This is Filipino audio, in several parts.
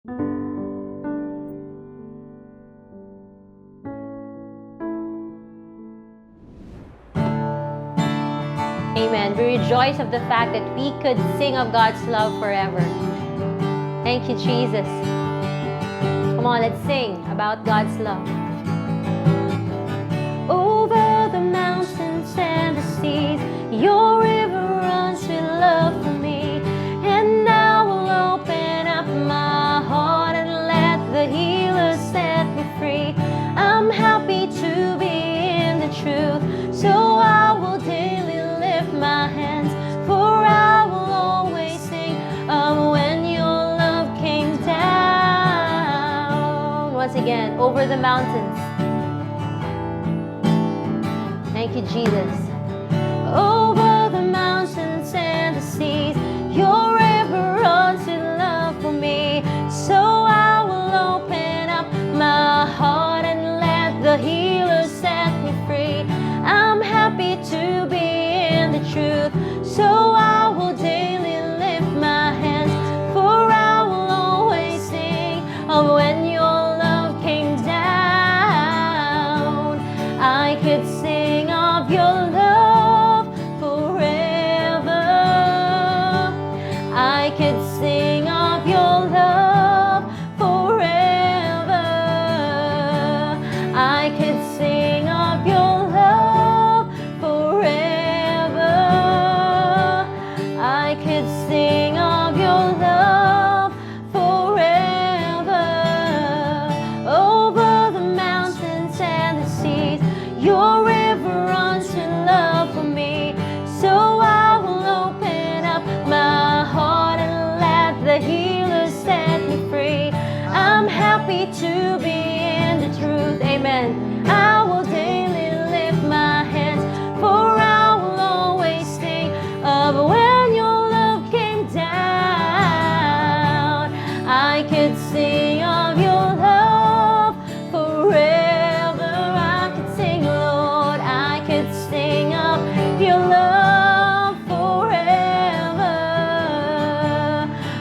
Amen. We rejoice of the fact that we could sing of God's love forever. Thank you, Jesus. Come on, let's sing about God's love. Over the mountains and the seas, your river runs with love for me. And I will open up my heart and let the healer set me free. I'm happy to be in the truth, so I will daily lift my hands, for I will always sing of when your love came down. Once again, over the mountains. Thank you, Jesus. Over the mountains and the seas, your river runs in love for me. So I will open up my heart and let the healer set me free. I'm happy to be in the truth, so I will daily lift my hands, for I will always sing of when your love came down. I could sing of your love forever. I could sing of your love forever. I could sing of your love forever. I could sing of your love forever. Over the mountains and the seas, your river runs in love for me. So I will open up my heart and let the healer set me free. I'm happy to be in the truth. Amen. I will daily lift my hands, for I will always sing of when your love came down. I could sing of your love forever. I could sing, Lord, I could sing of your love forever.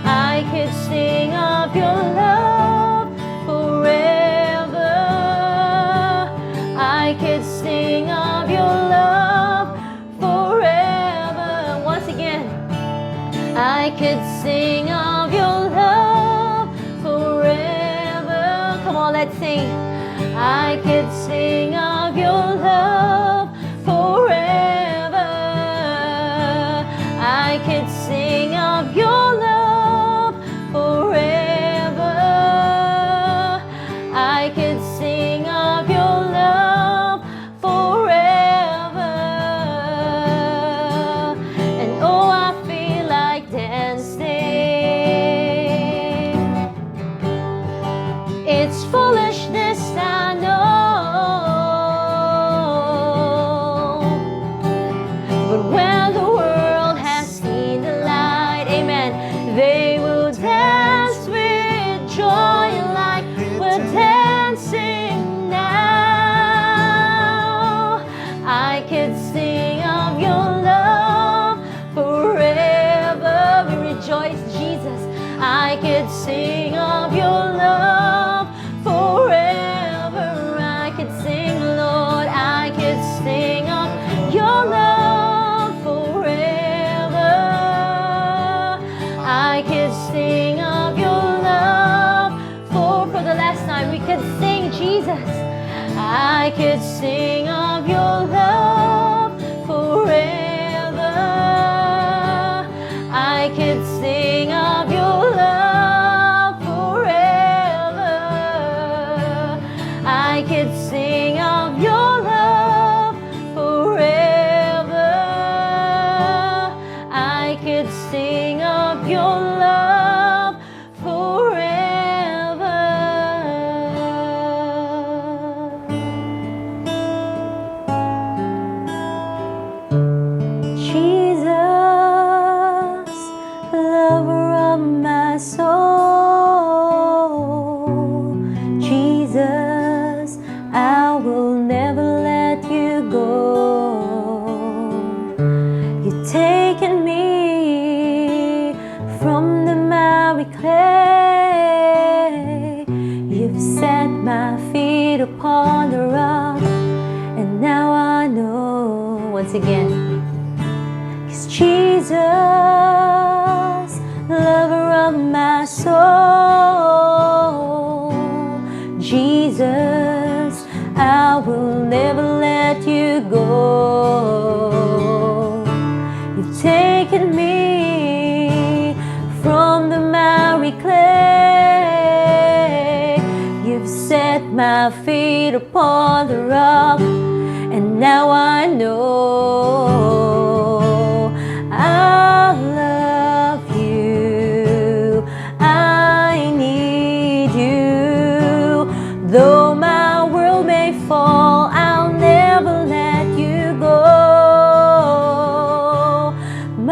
I could sing of your love forever. I could sing of your love forever. Once again, I could sing of your love forever. Come on, let's sing. I could sing of your love forever. I could sing of your love forever. I could sing of your love forever. And oh, I feel like dancing. It's foolishness, I know, but when the world has seen the light, amen, they will dance with joy like we're dancing now. I could sing of your love forever. We rejoice, Jesus. I could sing of your love forever. I could sing, Lord, I could sing of your love forever. I could sing of your love for the last time. We could sing, Jesus. I could sing of your love forever. I could sing of your love forever. I could sing of your love forever. I could sing of your love forever. once again. 'Cause Jesus, lover of my soul, Jesus, I will never let you go. You've taken me from the miry clay. You've set my feet upon the rock, and now I know I love you. I need you. Though my world may fall, I'll never let you go.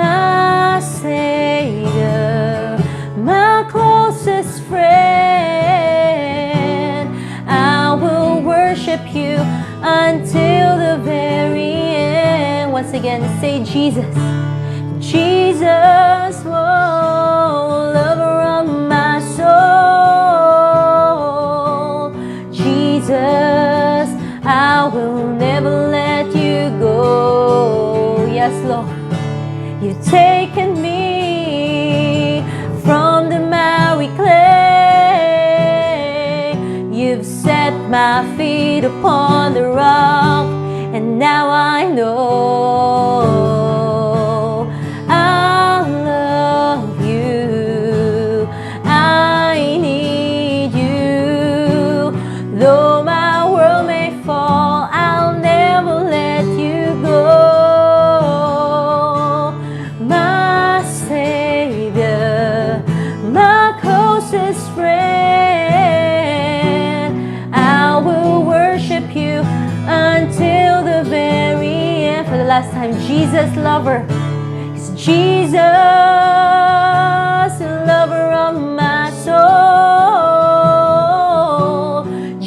My Savior, my closest friend, I will worship you until the very end. Once again, say Jesus. Jesus, oh, lover of my soul. Jesus, I will never let you go. Yes, Lord. You've taken me from the miry clay. You've set my feet upon the rock, and now I know I love you. I need you. Though my world may fall, I'll never let you go. My Savior, my closest friend, I will worship you until the very end. For the last time, Jesus, lover. It's Jesus, lover of my soul.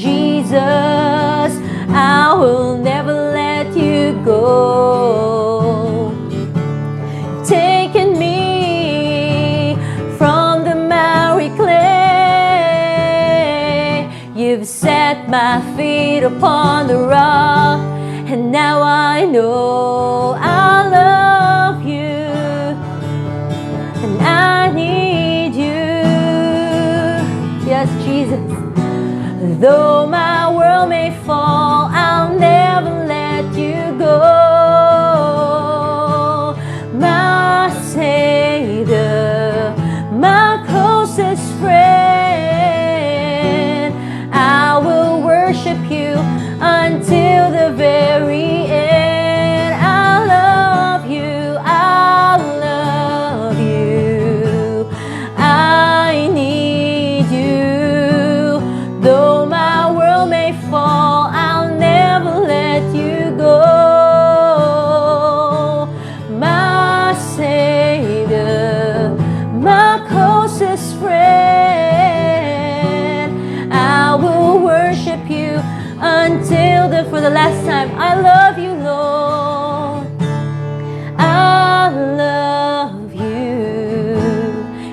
Jesus, I will never let you go. Taking me from the miry clay. You've set my feet upon the rock, and now I know I love you, and I need you. Yes, Jesus. Though my world may fall, I'll never let you go. My Savior, my closest friend, I will worship you until the very end. I love you, I love you, I need you. Though my world may fall, I'll never let you go. My Savior, my closest friend, I will worship you until for the last time. I love you, Lord. I love you,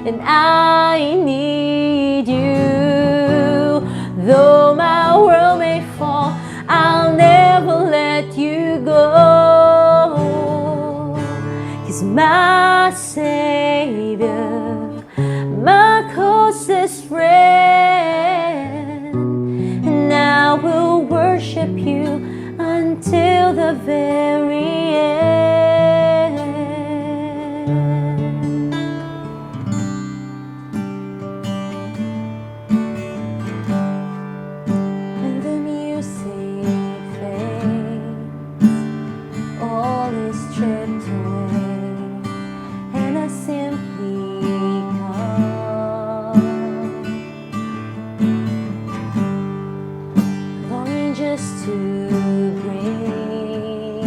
and I need you. Though my world may fall, I'll never let you go. 'Cause my Savior, my closest friend, and I will worship you until the very end. When the music fades, all is stripped away, and I simply come, longing just to bring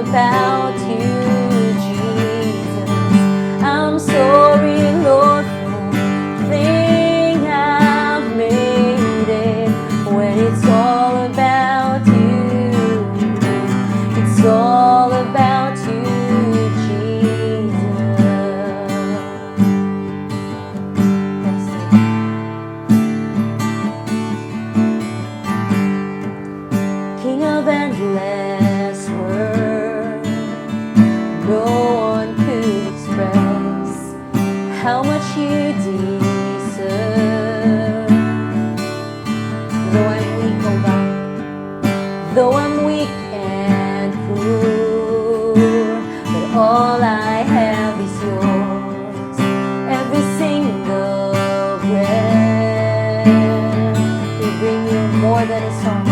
about you, Jesus. I'm sorry, Lord, for the thing I've made it. When it's all about you, it's all about you, Jesus. Yes, King of endless words, no one could express how much you deserve. Though I'm weak, oh God, though I'm weak and poor, but all I have is yours. Every single breath, we bring you more than a song.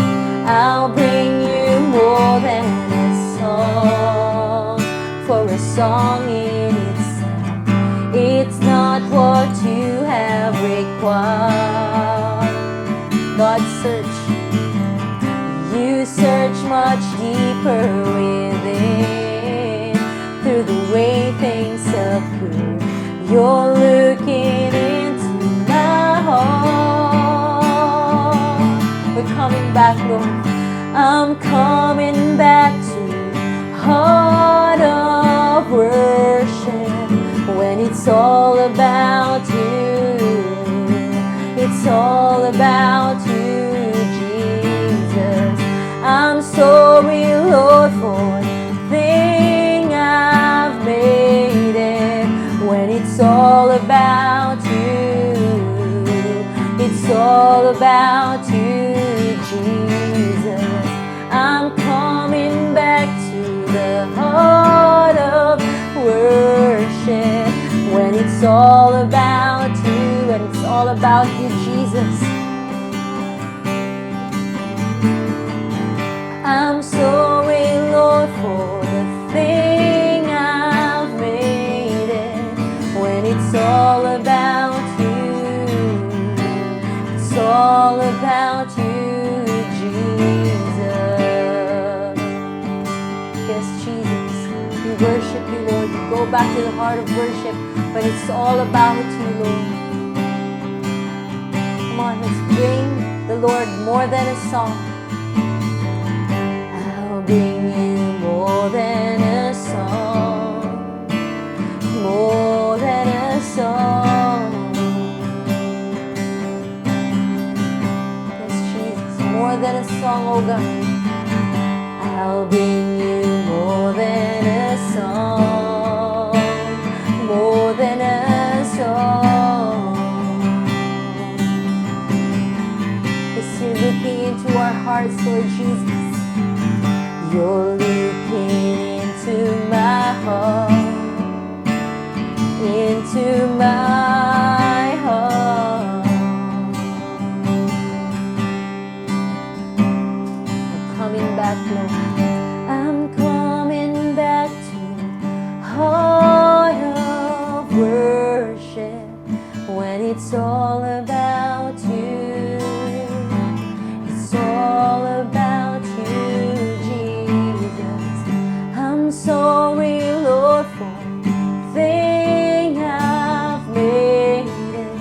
I'll bring you more than a song, for a song in itself, it's not what you have required. God, you search much deeper within. Through the way things appear, you're looking into my heart. We're coming back, Lord. I'm coming back to heart of worship. When it's all about you, it's all about you, Jesus. I'm sorry, Lord, for the thing I've made it. When it's all about you, it's all about you, Jesus. I'm coming back to the heart of worship. When it's all about you, and it's all about you, Jesus. I'm sorry, Lord, for the thing I've made it. When it's all about you, it's all about you, Jesus. Yes, Jesus, we worship you, Lord. We go back to the heart of worship, but it's all about you, Lord. Come on, let's bring the Lord more than a song. I'll bring you more than a song, more than a song. Yes, Jesus, more than a song, oh God. I'll bring you more than a song, more than a song. Yes, you're looking into our hearts, Lord Jesus. You're looking into my heart, into my heart. I'm coming back, Lord. I'm coming back to heart of worship. When it's all about you, it's all about you, Jesus. I'm sorry, Lord, for the thing I've made it.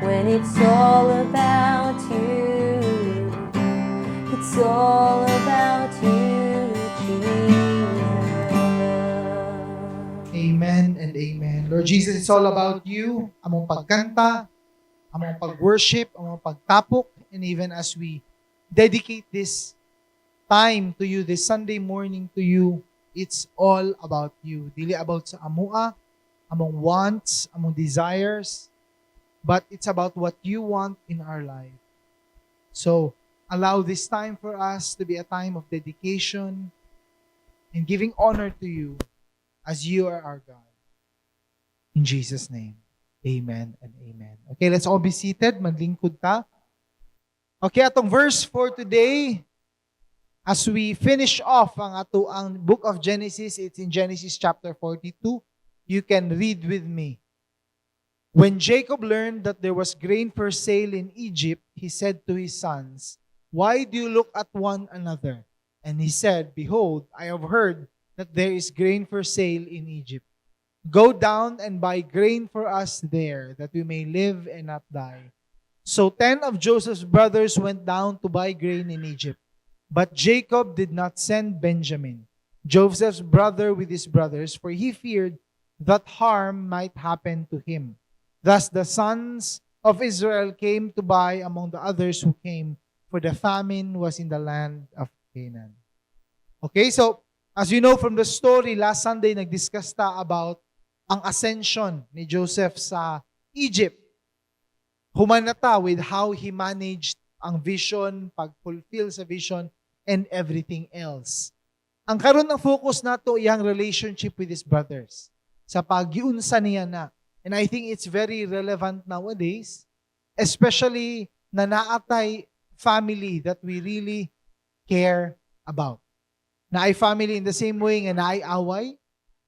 When it's all about you, it's all about you, Jesus. Amen and amen. Lord Jesus, it's all about you. Among pagkanta, among pag-worship, among pagtapok, and even as we dedicate this time to you, this Sunday morning to you, it's all about you. Dili about sa amua, among wants, among desires, but it's about what you want in our life. So, allow this time for us to be a time of dedication and giving honor to you as you are our God. In Jesus' name, amen and amen. Okay, let's all be seated. Maglingkod ta. Okay, atong verse for today, as we finish off ang book of Genesis, it's in Genesis chapter 42. You can read with me. When Jacob learned that there was grain for sale in Egypt, he said to his sons, "Why do you look at one another?" And he said, "Behold, I have heard that there is grain for sale in Egypt. Go down and buy grain for us there, that we may live and not die. So 10 of Joseph's brothers went down to buy grain in Egypt. But Jacob did not send Benjamin, Joseph's brother, with his brothers, for he feared that harm might happen to him. Thus the sons of Israel came to buy among the others who came, for the famine was in the land of Canaan. Okay, so as you know from the story, last Sunday nag-discuss ta about ang ascension ni Joseph sa Egypt. Humanata with how he managed ang vision, pag-fulfill sa vision, and everything else. Ang karon ng focus nato iyang relationship with his brothers. Sa paggiunsa niya na. And I think it's very relevant nowadays, especially na naatay family that we really care about. Na ay family in the same way nga na ay away,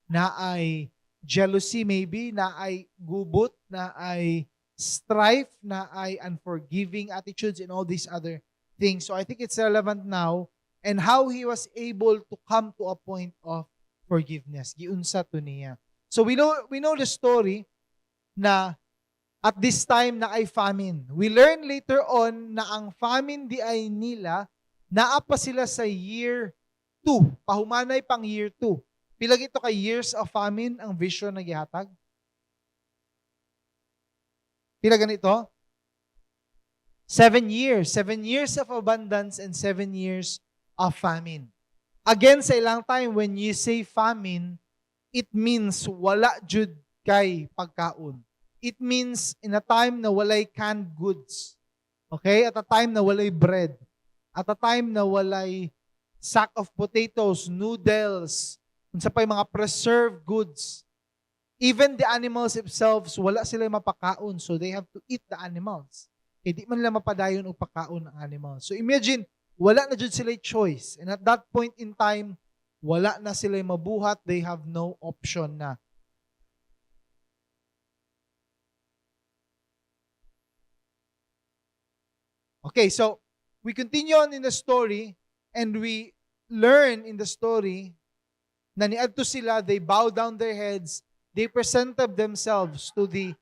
na ay jealousy maybe, na ay gubot, na ay strife, na ay unforgiving attitudes, and all these other things. So I think it's relevant now and how he was able to come to a point of forgiveness. Giunsa to niya. So we know the story na at this time na ay famine. We learn later on na ang famine di ay nila, naapa sila sa year 2. Pahumanay pang year 2. Pila ito kay years of famine ang vision na gihatag? Pila ganito? 7 years. 7 years of abundance and 7 years of famine. Again, sa ilang time, when you say famine, it means wala jud kay pagkaon. It means in a time na walay canned goods. Okay? At a time na walay bread. At a time na walay sack of potatoes, noodles, unsa pay mga preserved goods. Even the animals themselves, wala sila mapakaon, so they have to eat the animals. Eh, di man nila mapadayon o pakaon ang animals. So imagine, wala na jud sila choice. And at that point in time, wala na sila mabuhat, they have no option na. Okay, so we continue on in the story and we learn in the story na niadto sila, they bow down their heads, they presented themselves to the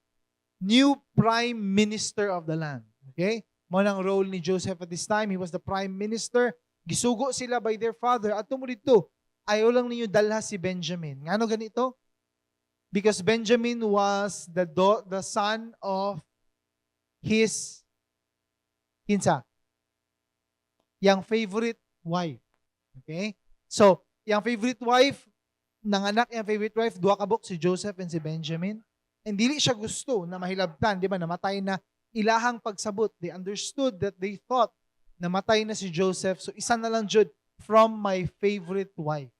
new prime minister of the land. Okay? Mo nang role ni Joseph at this time, he was the prime minister. Gisugo sila by their father. At tumo dito, ayaw lang ninyo dalha si Benjamin. Ngano ganito? Because Benjamin was the son of his kinsa? Yang favorite wife. Okay? So, yung favorite wife, nanganak yung favorite wife, duha kabuk si Joseph and si Benjamin. And dili siya gusto na mahilabtan, di ba? Namatay na ilahang pagsabot. They understood that they thought namatay na si Joseph. So isa na lang jud from my favorite wife.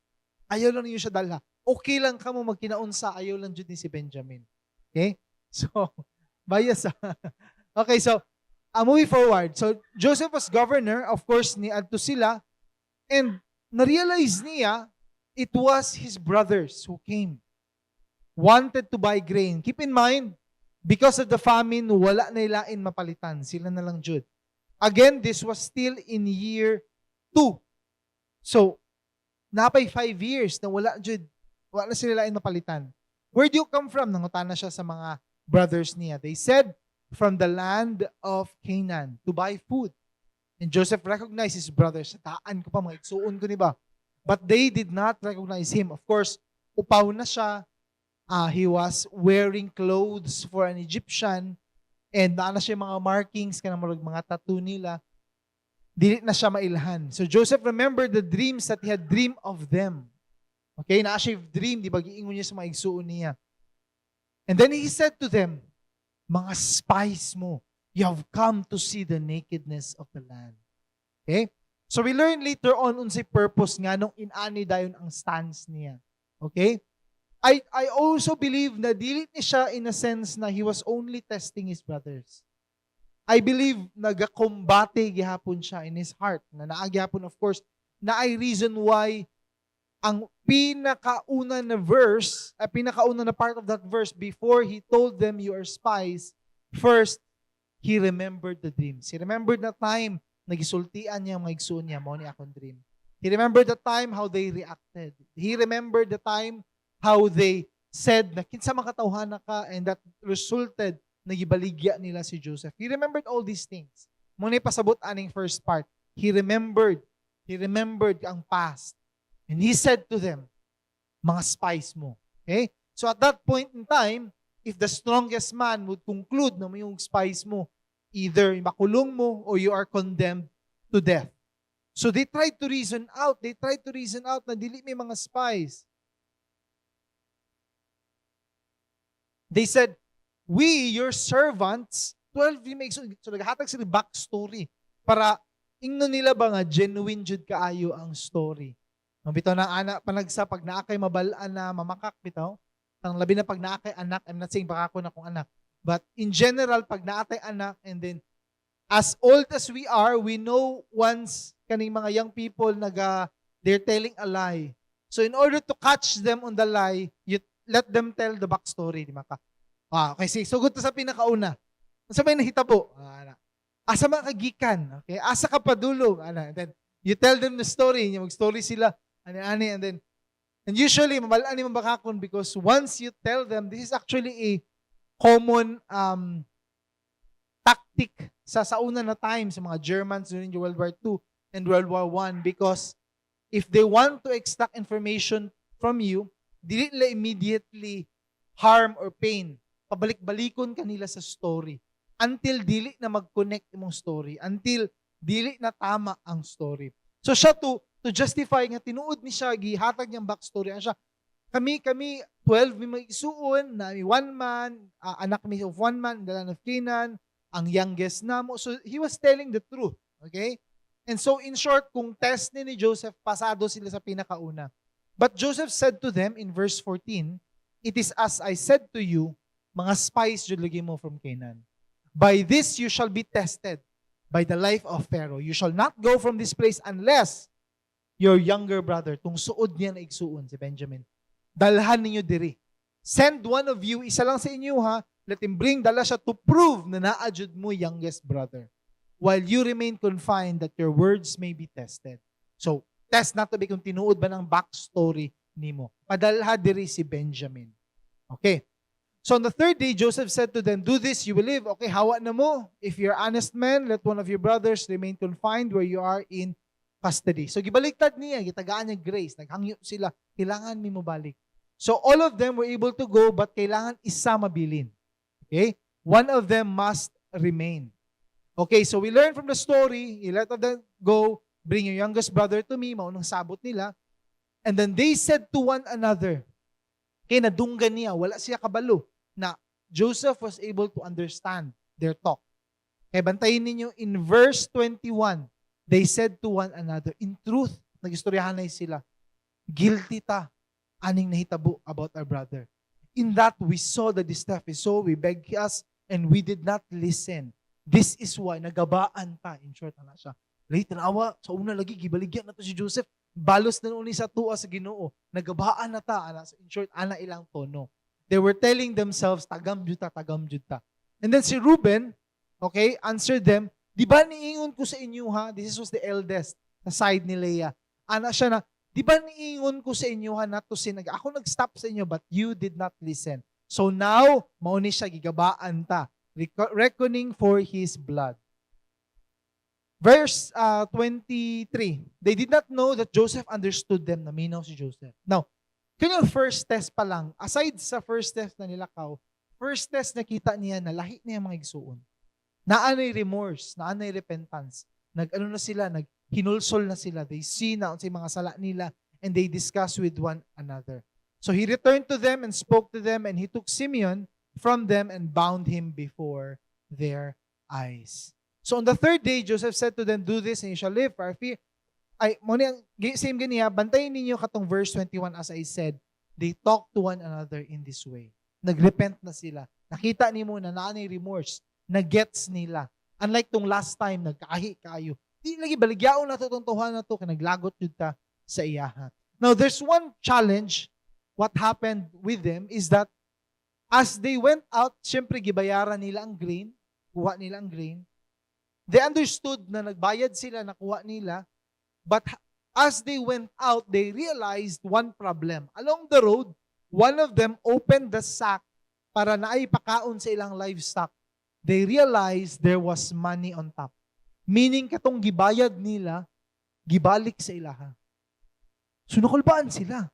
Ayaw lang niyo siya dalha. Okay lang ka mo magkinaunsa, ayaw lang jud ni si Benjamin. Okay? So, bias. Okay, so, moving forward. So, Joseph was governor, of course, ni adto sila. And na-realize niya, it was his brothers who came. Wanted to buy grain. Keep in mind, because of the famine, wala na ilain mapalitan. Sila na lang jud. Again, this was still in year 2. So, napay 5 years na wala sila ilain mapalitan. Where do you come from? Nangutana siya sa mga brothers niya. They said, from the land of Canaan to buy food. And Joseph recognized his brothers. Taan ko pa, mga igsuon ko ni ba? But they did not recognize him. Of course, upaw na siya. He was wearing clothes for an Egyptian. And naana siya mga markings, mga tattoo nila. Dili na siya mailhan. So Joseph remembered the dreams that he had dreamed of them. Okay, naa siya dream, di ba? Giingon niya sa mga igsuon niya. And then he said to them, mga spies mo, you have come to see the nakedness of the land. Okay? So we learn later on unsay purpose nga nung inani dayon ang stance niya. Okay? I also believe na dili ni siya in a sense na he was only testing his brothers. I believe nagakombate gihapon siya in his heart. Na naagihapon, of course, na ay reason why ang pinakauna na verse, pinakauna na part of that verse, before he told them you are spies, first, he remembered the dreams. He remembered the time na gisultian niya mga igsuon niya, mo ni akong dream. He remembered the time how they reacted. He remembered the time how they said na kinsa makatawhan na ka, and that resulted na gibaligya nila si Joseph. He remembered all these things. Muna pasabot aning first part. He remembered ang past. And he said to them, mga spies mo. Okay? So at that point in time, if the strongest man would conclude na yung spies mo, either makulong mo or you are condemned to death. So they tried to reason out. Na dili may mga spies. They said, we, your servants, 12 remakes. So naghatag sila backstory para ingno nila ba nga genuine jud kaayo ang story. Ang bitaw na anak panagsa pag naa kay mabalaan na mamakak bitaw. Ang labi na pag naa kay anak, I'm not saying baka ako na kong anak. But in general, pag naatay anak, and then as old as we are, we know once kaning mga young people they're telling a lie. So in order to catch them on the lie, you let them tell the backstory, di ba ka? Okay, sugod to sa pinakauna. Sa may nahitabo, asa man kagikan, okay? Asa ka padulong, and then you tell them the story, mag-story sila, and usually mabalaan ni mabakakon because once you tell them, this is actually a common tactic sa una na time sa mga Germans during World War II and World War I, because if they want to extract information from you, dili nila immediately harm or pain. Pabalik-balikon kanila sa story until dili na mag-connect imong story, until dili na tama ang story. So siya to justify nga tinuod ni siya gihatag niyang backstory siya. Kami 12 may mag-isuon na may one man, anak mi of one man in the land of Canaan, ang youngest namo. So he was telling the truth, okay? And so in short, kung test ni Joseph, pasado sila sa pinakauna. But Joseph said to them in verse 14, it is as I said to you, mga spies jud lagi mo from Canaan. By this you shall be tested by the life of Pharaoh. You shall not go from this place unless your younger brother, tung suod niya na igsuon si Benjamin, dalhan ninyo diri. Send one of you, isa lang sa inyo ha, let him bring dala siya to prove na naadjud mo youngest brother. While you remain confined that your words may be tested. So, test na to be kung tinuod ba ng backstory nimo. Padalha diri si Benjamin. Okay. So on the third day, Joseph said to them, do this, you will live. Okay, hawa na mo. If you're honest men, let one of your brothers remain confined where you are in custody. So gibaliktad niya, gitagaan niya grace. Naghangyo sila, kailangan mi mo balik. So all of them were able to go, but kailangan isa mabilin. Okay? One of them must remain. Okay, so we learn from the story, you let them go, bring your youngest brother to me, maunang sabot nila. And then they said to one another, kaya nadunggan niya, wala siya kabalo, na Joseph was able to understand their talk. Kaya bantayin ninyo, in verse 21, they said to one another, in truth, nag-istoryahanay sila, guilty ta, aning nahitabo about our brother. In that we saw that this stuff is so, we begged us, and we did not listen. This is why, nagabaan ta. In short, ana siya. Late na awa, sa una lagi, gibaligyan na to si Joseph. Balos na uni sa tuwa sa Ginoo. Nagabaan na ta. Ana. In short, ana ilang tono. They were telling themselves, tagam juta. And then si Reuben, okay, answered them, di ba niingon ko sa inyo ha? This was the eldest, sa side ni Leah. Ana siya na, di ba niingon ko sa inyo ha, not to sin. Ako nag-stop sa inyo, but you did not listen. So now, mauni siya, gigabaan ta. Reckoning for his blood. Verse 23, they did not know that Joseph understood them, na minaw si Joseph. Now, kanya first test pa lang, aside sa first test na nilakaw, first test nakita niya na lahi niya mga igsuon. Naanay remorse, naanay repentance. Nag-ano na sila, naghinulsol na sila. They see na sa mga sala nila and they discuss with one another. So he returned to them and spoke to them, and he took Simeon from them and bound him before their eyes. So on the third day, Joseph said to them, do this and you shall live, for I fear. Same ganiya, bantayin ninyo katong verse 21 as I said, they talked to one another in this way. Nagrepent na sila. Nakita ni mo na naanay remorse, na-gets nila. Unlike tong last time, nagkaahi kayo. Di lagi baligyaon na to, tuntuhan na to, kanaglagot yun ta sa iyaha. Now, there's one challenge. What happened with them is that as they went out, syempre gibayaran nila ang grain, kuha nila ang grain. They understood na nagbayad sila, nakuha nila, but as they went out, they realized one problem. Along the road, one of them opened the sack para naipakaon sa ilang livestock. They realized there was money on top. Meaning, katong gibayad nila, gibalik sa ilaha. So, nakulbaan sila.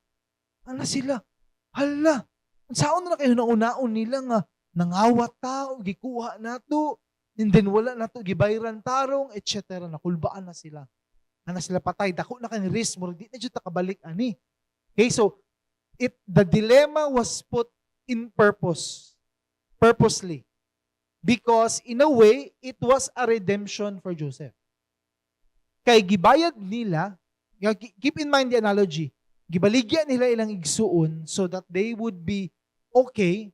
Ano sila? Hala, saan na kayo naunaon nila nga nangawat tao, gikuha na to, and then wala na to, gibayran tarong, etc. Nakulbaan na sila. Ana sila patay, dako na kang risk mo, di na dyan takabalik ani. Okay, so, the dilemma was put in purposely. Because in a way, it was a redemption for Joseph. Kay gibayad nila, keep in mind the analogy, gibaligyan nila ilang igsuon so that they would be okay,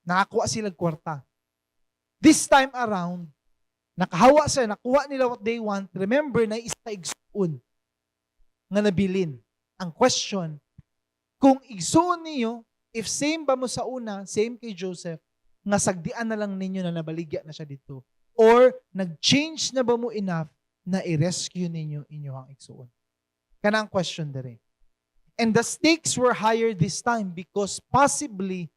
nakakuha sila kwarta. This time around, nakahawa sila, nakuha nila what they want. Remember na isa igsuon nga nabilin. Ang question, kung igsuon niyo, if same ba mo sa una, same kay Joseph, nga sagdian na lang ninyo na nabaligya na siya dito, or nag-change na ba mo enough na i-rescue ninyo inyong igsuon? Kana ang question dere. And the stakes were higher this time because possibly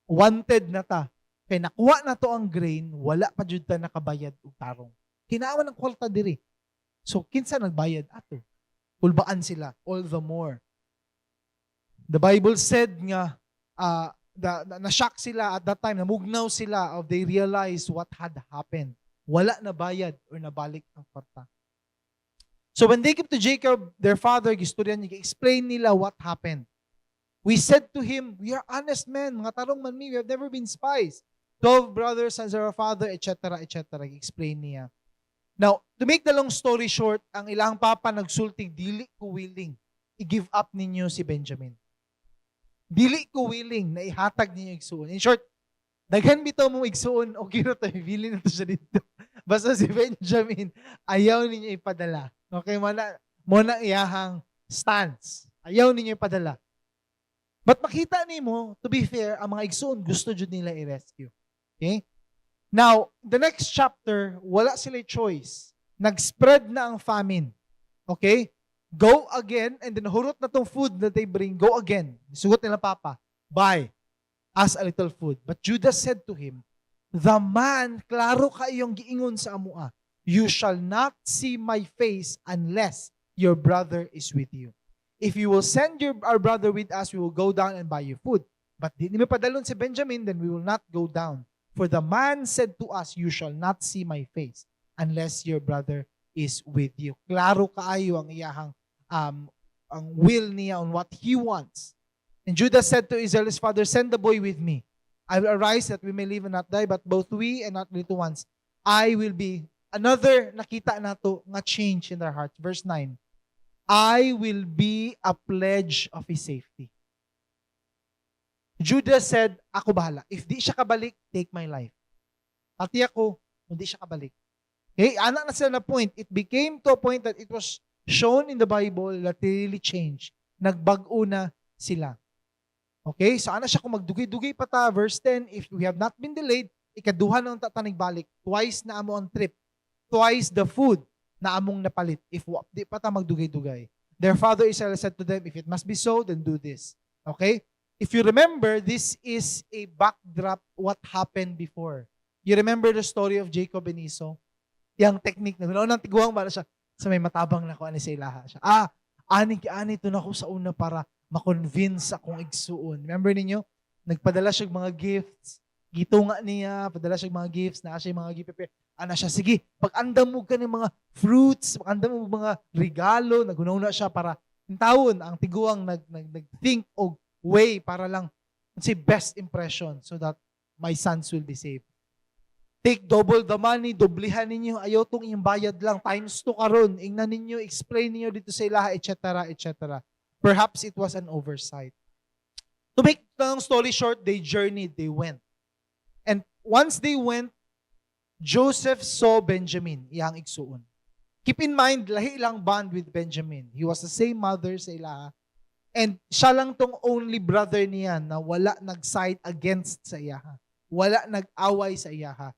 wanted na ta. Kaya nakuha na to ang grain, wala pa jud ta nakabayad og tarong. Kinaawan ng kwarta diri. So kinsa nagbayad ato? Kulbaan sila all the more. The Bible said nga na-shock sila at that time, namugnaw sila of they realized what had happened. Wala na bayad or nabalik ang kwarta. So when they came to Jacob, their father, gistoryan niya, explain nila what happened. We said to him, we are honest men, mga tarong man mi, we have never been spies. 12 brothers, sons of our father, etc., etc. Explain niya. Now, to make the long story short, ang ilang papa nagsulting, dili ko willing i-give up ninyo si Benjamin. Dili ko willing na ihatag ninyo igsuon. In short, daghan bitaw mo igsuon, okay na tayo, willing na to siya dito. Basta si Benjamin, ayaw ninyo ipadala. Okay, muna iyahang stance. Ayaw ninyo ipadala. But makita nimo, to be fair, ang mga igsuon gusto jud nila i-rescue. Okay? Now, the next chapter, wala sila choice. Nag-spread na ang famine. Okay? Go again, and then hurot na tong food that they bring, go again. Sugot nila papa, buy as a little food. But Judah said to him, the man, klaro ka iyong giingon sa amua, you shall not see my face unless your brother is with you. If you will send our brother with us, we will go down and buy you food. But di mo padalon si Benjamin, then we will not go down. For the man said to us, you shall not see my face unless your brother is with you. Klaro kaayo ang iyahang ang will niya on what he wants. And Judah said to Israel, his father, send the boy with me. I will arise that we may live and not die, but both we and not little ones. I will be, another nakita nato nga change in their hearts. Verse 9, I will be a pledge of his safety. Judah said, ako bahala. If di siya kabalik, take my life. Pati ako, hindi siya kabalik. Okay, anak na sila na point. It became to a point that it was shown in the Bible that they really changed. Nagbago na sila. Okay, so ana siya kung magdugay-dugay pa ta, verse 10, if we have not been delayed, ikaduha ng tatanig balik, twice na amo ang trip, twice the food na among napalit, if di pa ta magdugay-dugay. Their father Israel said to them, if it must be so, then do this. Okay? If you remember, this is a backdrop what happened before. You remember the story of Jacob and Esau? Yang technique na, unang tiguang para siya, sa may matabang na ko ani sa ilaha siya. Ani to na ko sa una para ma-convince akong igsuon. Remember ninyo? Nagpadala siya mga gifts. Gitunga niya, padala siya mga gifts, na siya mga gift-prepare. Ana siya, sige, pag-andam mo ka ng mga fruits, pag-andam mo mga regalo, nagunaw na siya para tawon ang tiguang nag-think og way para lang say best impression so that my sons will be saved. Take double the money, doblihan ninyo, ayaw tong inyong bayad lang, times 2 karon, ingnan ninyo, explain ninyo dito sa ilaha, etc., etc. Perhaps it was an oversight. To make the long story short, they journeyed, they went. And once they went, Joseph saw Benjamin, iyang igsuon. Keep in mind, lahi ilang bond with Benjamin. He was the same mother sa ilaha. And siya lang tong only brother niya na wala nag-side against sa iyaha. Wala nag-away sa iyaha.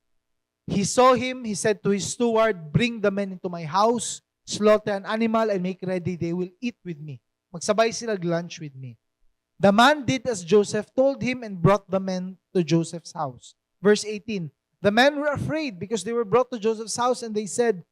He saw him, he said to his steward, bring the men into my house, slaughter an animal and make ready, they will eat with me. Magsabay sila lunch with me. The man did as Joseph told him and brought the men to Joseph's house. Verse 18, the men were afraid because they were brought to Joseph's house and they said,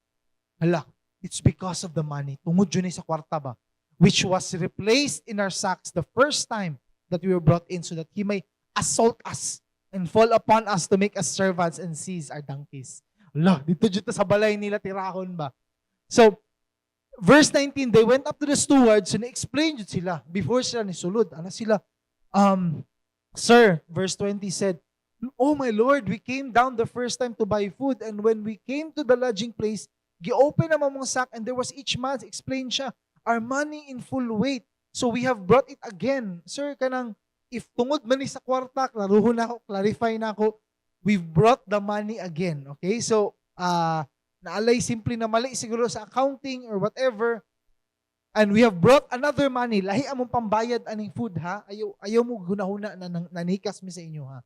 hala, it's because of the money. Tungod yun sa kwarta ba? Which was replaced in our sacks the first time that we were brought in so that he may assault us and fall upon us to make us servants and seize our donkeys. Hala, dito sa balay nila tirahon ba? So, verse 19, they went up to the stewards and explained sila before sila nisulod. Ano sila? Sir, verse 20 said, oh my Lord, we came down the first time to buy food and when we came to the lodging place, gi-open naman mong sack and there was each man's, explained siya, our money in full weight. So we have brought it again. Sir, kanang, if tungod man ni sa kwarta, klaruhon na ako, clarify na ako, we've brought the money again. Okay? So, naalay simple na mali siguro sa accounting or whatever, and we have brought another money. Lahi among pambayad aning food, ha? Ayaw mo gunahuna na nanikas mi sa inyo, ha?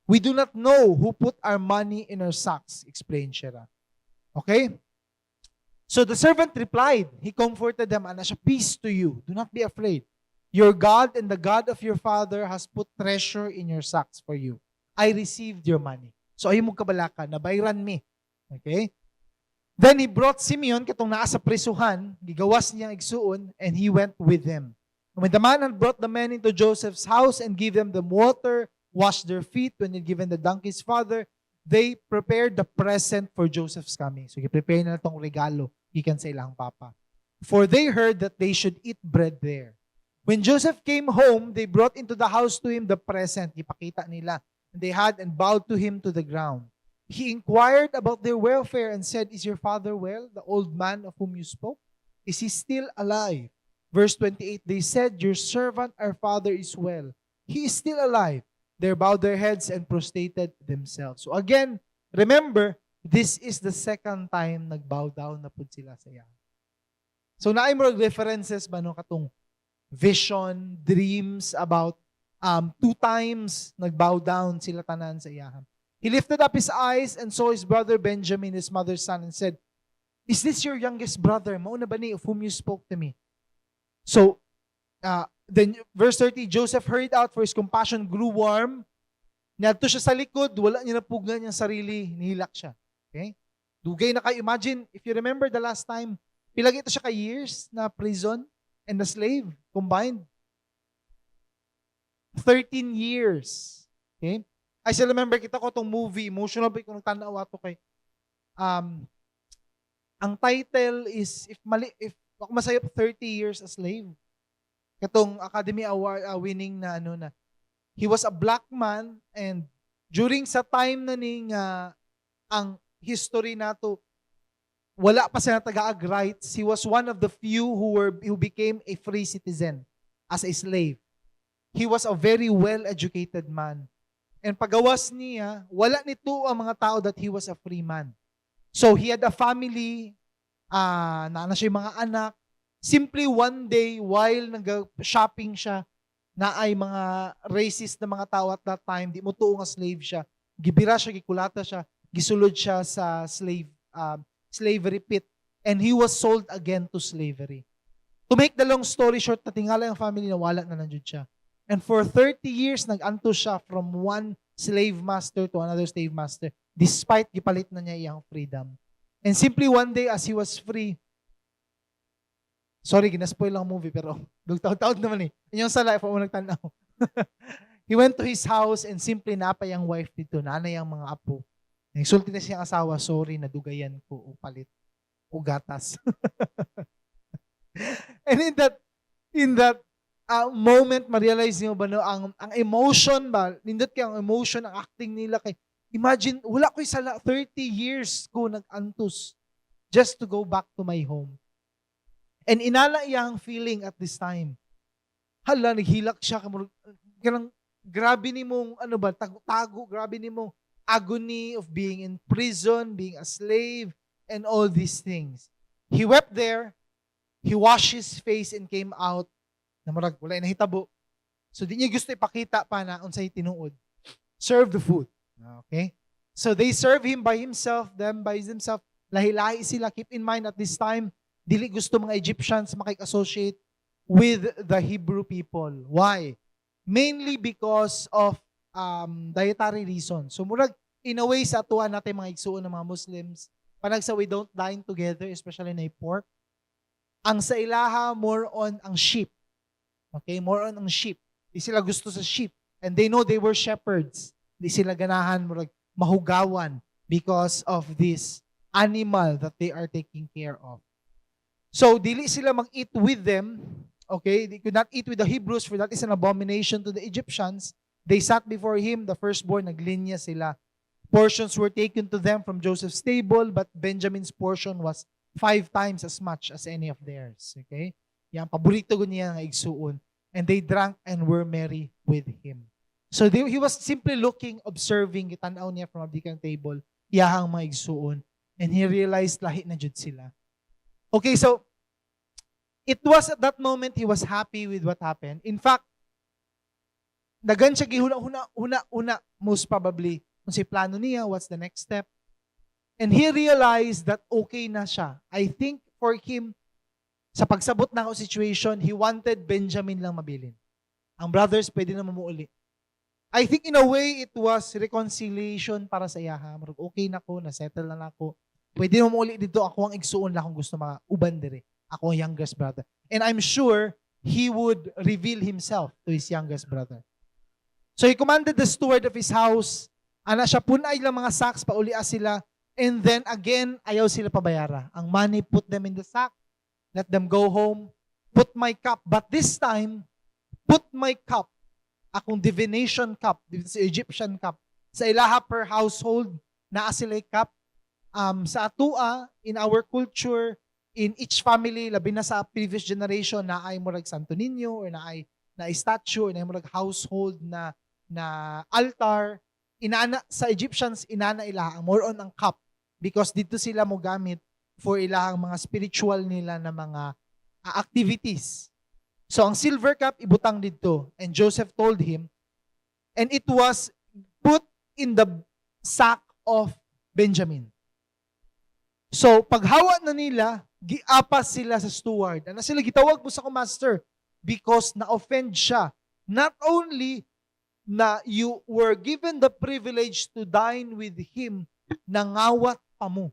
We do not know who put our money in our sacks, explained siya. Okay? So the servant replied, he comforted them, ana siya, peace to you, do not be afraid. Your God and the God of your father has put treasure in your sacks for you. I received your money. So ayaw mo kabalaka, nabayran mi. Okay? Then he brought Simeon, katong naa sa prisuhan, gigawas niya igsuon, and he went with them. And when the man had brought the men into Joseph's house and gave them the water, washed their feet, when he had given the donkey's father, they prepared the present for Joseph's coming. So, i-prepare na itong regalo, ikan sa ilang papa. For they heard that they should eat bread there. When Joseph came home, they brought into the house to him the present. Ipakita nila. And they had and bowed to him to the ground. He inquired about their welfare and said, is your father well, the old man of whom you spoke? Is he still alive? Verse 28, they said, your servant, our father, is well. He is still alive. They bowed their heads and prostrated themselves. So again, remember, this is the second time nagbow down na pud sila sa iya. So naay mo references ba no katong vision, dreams about 2 times nagbow down sila tanan sa iya. He lifted up his eyes and saw his brother Benjamin, his mother's son, and said, is this your youngest brother? Mauna ba ni of whom you spoke to me? So, then verse 30, Joseph hurried out for his compassion grew warm. Niadto siya sa likod, wala niya napugnan niyang sarili, nihilak siya. Okay? Dugay na kayo. Imagine, if you remember the last time, pilang ito siya ka years na prison and na slave combined. 13 years. Okay? I still remember, kita ko itong movie, emotional ba kung tanaw ato kay, ang title is, if ako masayop, 30 years a slave. Katong Academy Award winning na he was a black man and during sa time na ning ang history nato wala pa siya taga-ag rights, he was one of the few who became a free citizen as a slave. He was a very well-educated man. And pagawas niya, wala nito ang mga tao that he was a free man. So he had a family, na siya yung mga anak. Simply one day, while nag-shopping siya, na ay mga racist na mga tao at that time, di mo tuong nga slave siya. Gibira siya, gikulata siya, gisulod siya sa slavery pit. And he was sold again to slavery. To make the long story short, natingala yung family na wala na nandiyan siya. And for 30 years, nag-anto siya from one slave master to another slave master, despite gipalit na niya iyang freedom. And simply one day, as he was free, sorry, ginaspoil lang movie, pero dugtaw-taw naman eh. Inyong sala, if ako nagtanaw. He went to his house and simply napay ang wife dito, nanay ang mga apo. Nagsulti na siyang asawa, sorry, nadugayan ko, upalit, ugatas. And in that moment, ma-realize niyo ba, no, ang emotion ba, nindot kay ang emotion, ang acting nila kay, imagine, wala ko sala, 30 years ko nag-antos just to go back to my home. And inala iyang feeling at this time. Hala, naghilak siya. Grabe ni mong, tago, grabe ni mong agony of being in prison, being a slave, and all these things. He wept there, he washed his face and came out. Namarag, wala na hitabo. So, di niya gusto ipakita pa na unsay tinuod. Serve the food. Okay? So, they serve him by himself, them by themselves. Lahi-lahi sila. Keep in mind at this time, dili gusto mga Egyptians makik-associate with the Hebrew people. Why? Mainly because of dietary reasons. So murag in a way sa atuan natin mga igsuon ng mga Muslims, panag sa we don't dine together, especially na pork, ang sa ilaha more on ang sheep. Okay, more on ang sheep. Di sila gusto sa sheep. And they know they were shepherds. Di sila ganahan murag mahugawan because of this animal that they are taking care of. So dili sila mag-eat with them. Okay, they could not eat with the Hebrews for that is an abomination to the Egyptians. They sat before him, the firstborn, naglinya sila. Portions were taken to them from Joseph's table, but Benjamin's portion was 5 times as much as any of theirs. Okay? Yang paborito ko niya nga igsuon. And they drank and were merry with him. So he was simply looking, observing, itanaw niya from abdikang table, iyahang mga igsuon. And he realized lahi na jud sila. Okay, so it was at that moment he was happy with what happened. In fact, dagan siya gihuna, most probably, kung si plano niya, what's the next step. And he realized that okay na siya. I think for him, sa pagsabot ng situation, he wanted Benjamin lang mabilin. Ang brothers, pwede na mamuuli. I think in a way, it was reconciliation para sa iya. Okay na ko, na-settle na ako. Pwede na mamuuli dito, ako ang igsuon lang kung gusto mga uban dire. Ako ang youngest brother. And I'm sure he would reveal himself to his youngest brother. So he commanded the steward of his house, ana siya punay lang mga sacks, paulia sila, and then again, ayaw sila pabayara. Ang money, put them in the sack, let them go home, put my cup, but this time, put my cup, akong divination cup, Egyptian cup, sa ilaha per household, naa sila cup, sa atua, in our culture, in each family, labi na sa previous generation, na ay murag Santo Niño, or na ay statue, or na ay murag household na altar, inana sa Egyptians, inana ilaha, more on ang cup, because dito sila mo gamit for ilahang mga spiritual nila na mga activities. So ang silver cup, ibutang dito, and Joseph told him, and it was put in the sack of Benjamin. So paghawa na nila, giapas sila sa steward. Ano sila gitawag mo sa master? Because na-offend siya. Not only na you were given the privilege to dine with him, nangawat pa mo.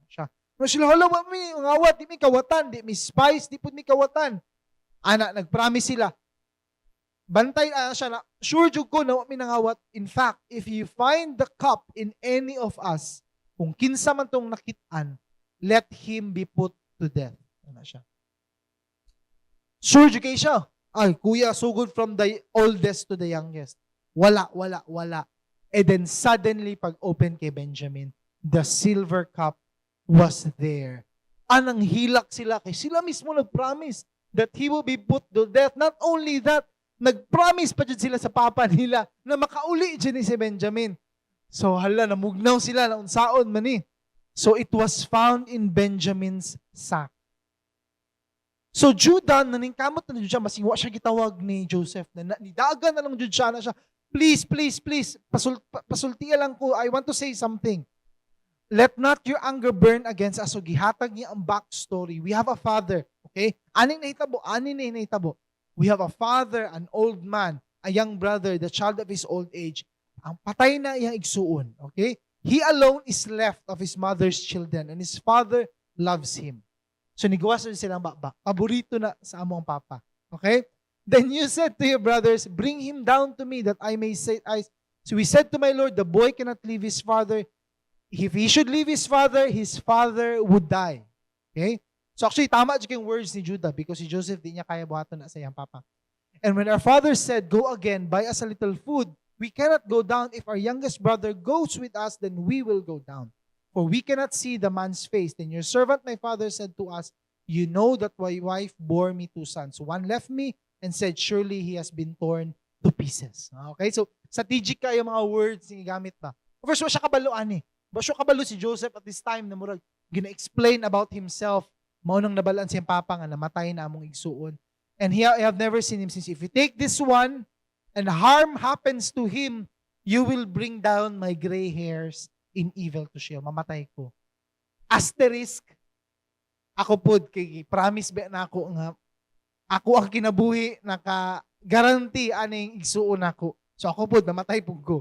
Siya. No, sila, hala, mi ngawat, di mi kawatan, di mi spice, di pud mi kawatan. Ana, nagpromise sila. Bantay siya na, sure jud ko na mi nangawat. In fact, if you find the cup in any of us, kung kinsa man tong nakitaan, let him be put to death. Ano siya? Sure jud kay siya. Ay, kuya, so good from the oldest to the youngest. Wala. And then suddenly, pag open kay Benjamin, the silver cup was there. Anang hilak sila, kay sila mismo nag-promise that he will be put to death. Not only that, nag-promise pa dyan sila sa papa nila na makauli dyan si Benjamin. So hala, namugnaw sila na unsaon man ni. So it was found in Benjamin's sack. So Judah, naningkamot na Judah, masingwa siya gitawag ni Joseph. Nidagan na lang Judah na siya, please, pasultiya lang ko, I want to say something. Let not your anger burn against us. So gihatag niya ang backstory. We have a father, okay? Aning nahitabo. We have a father, an old man, a young brother, the child of his old age. Ang patay na iyang igsuon, okay? He alone is left of his mother's children, and his father loves him. So nigawas na silang bakbak. Paborito na sa among papa. Okay? Then you said to your brothers, bring him down to me that I may say, so we said to my Lord, the boy cannot leave his father. If he should leave his father would die. Okay? So actually, tama yung words ni Judah because si Joseph di niya kaya buhaton na sa iyang papa. And when our father said, go again, buy us a little food, we cannot go down. If our youngest brother goes with us, then we will go down. For we cannot see the man's face. Then your servant, my father, said to us, you know that my wife bore me 2 sons. One left me and said, surely he has been torn to pieces. Okay? So, strategic kayo mga words ni gamit ba? First, siya kabaluan eh. Siya kabalo si Joseph at this time na murag gina-explain about himself. Maunang nabalaan siyang papa nga namatay na among igsuon. And I have never seen him since. If you take this one and harm happens to him, you will bring down my gray hairs in evil to Sheol. Mamatay ko. Asterisk, ako pod kay promise ba na ako nga ako ang kinabuhi naka-guarantee aning igsuon ako. So ako pod namatay pud ko.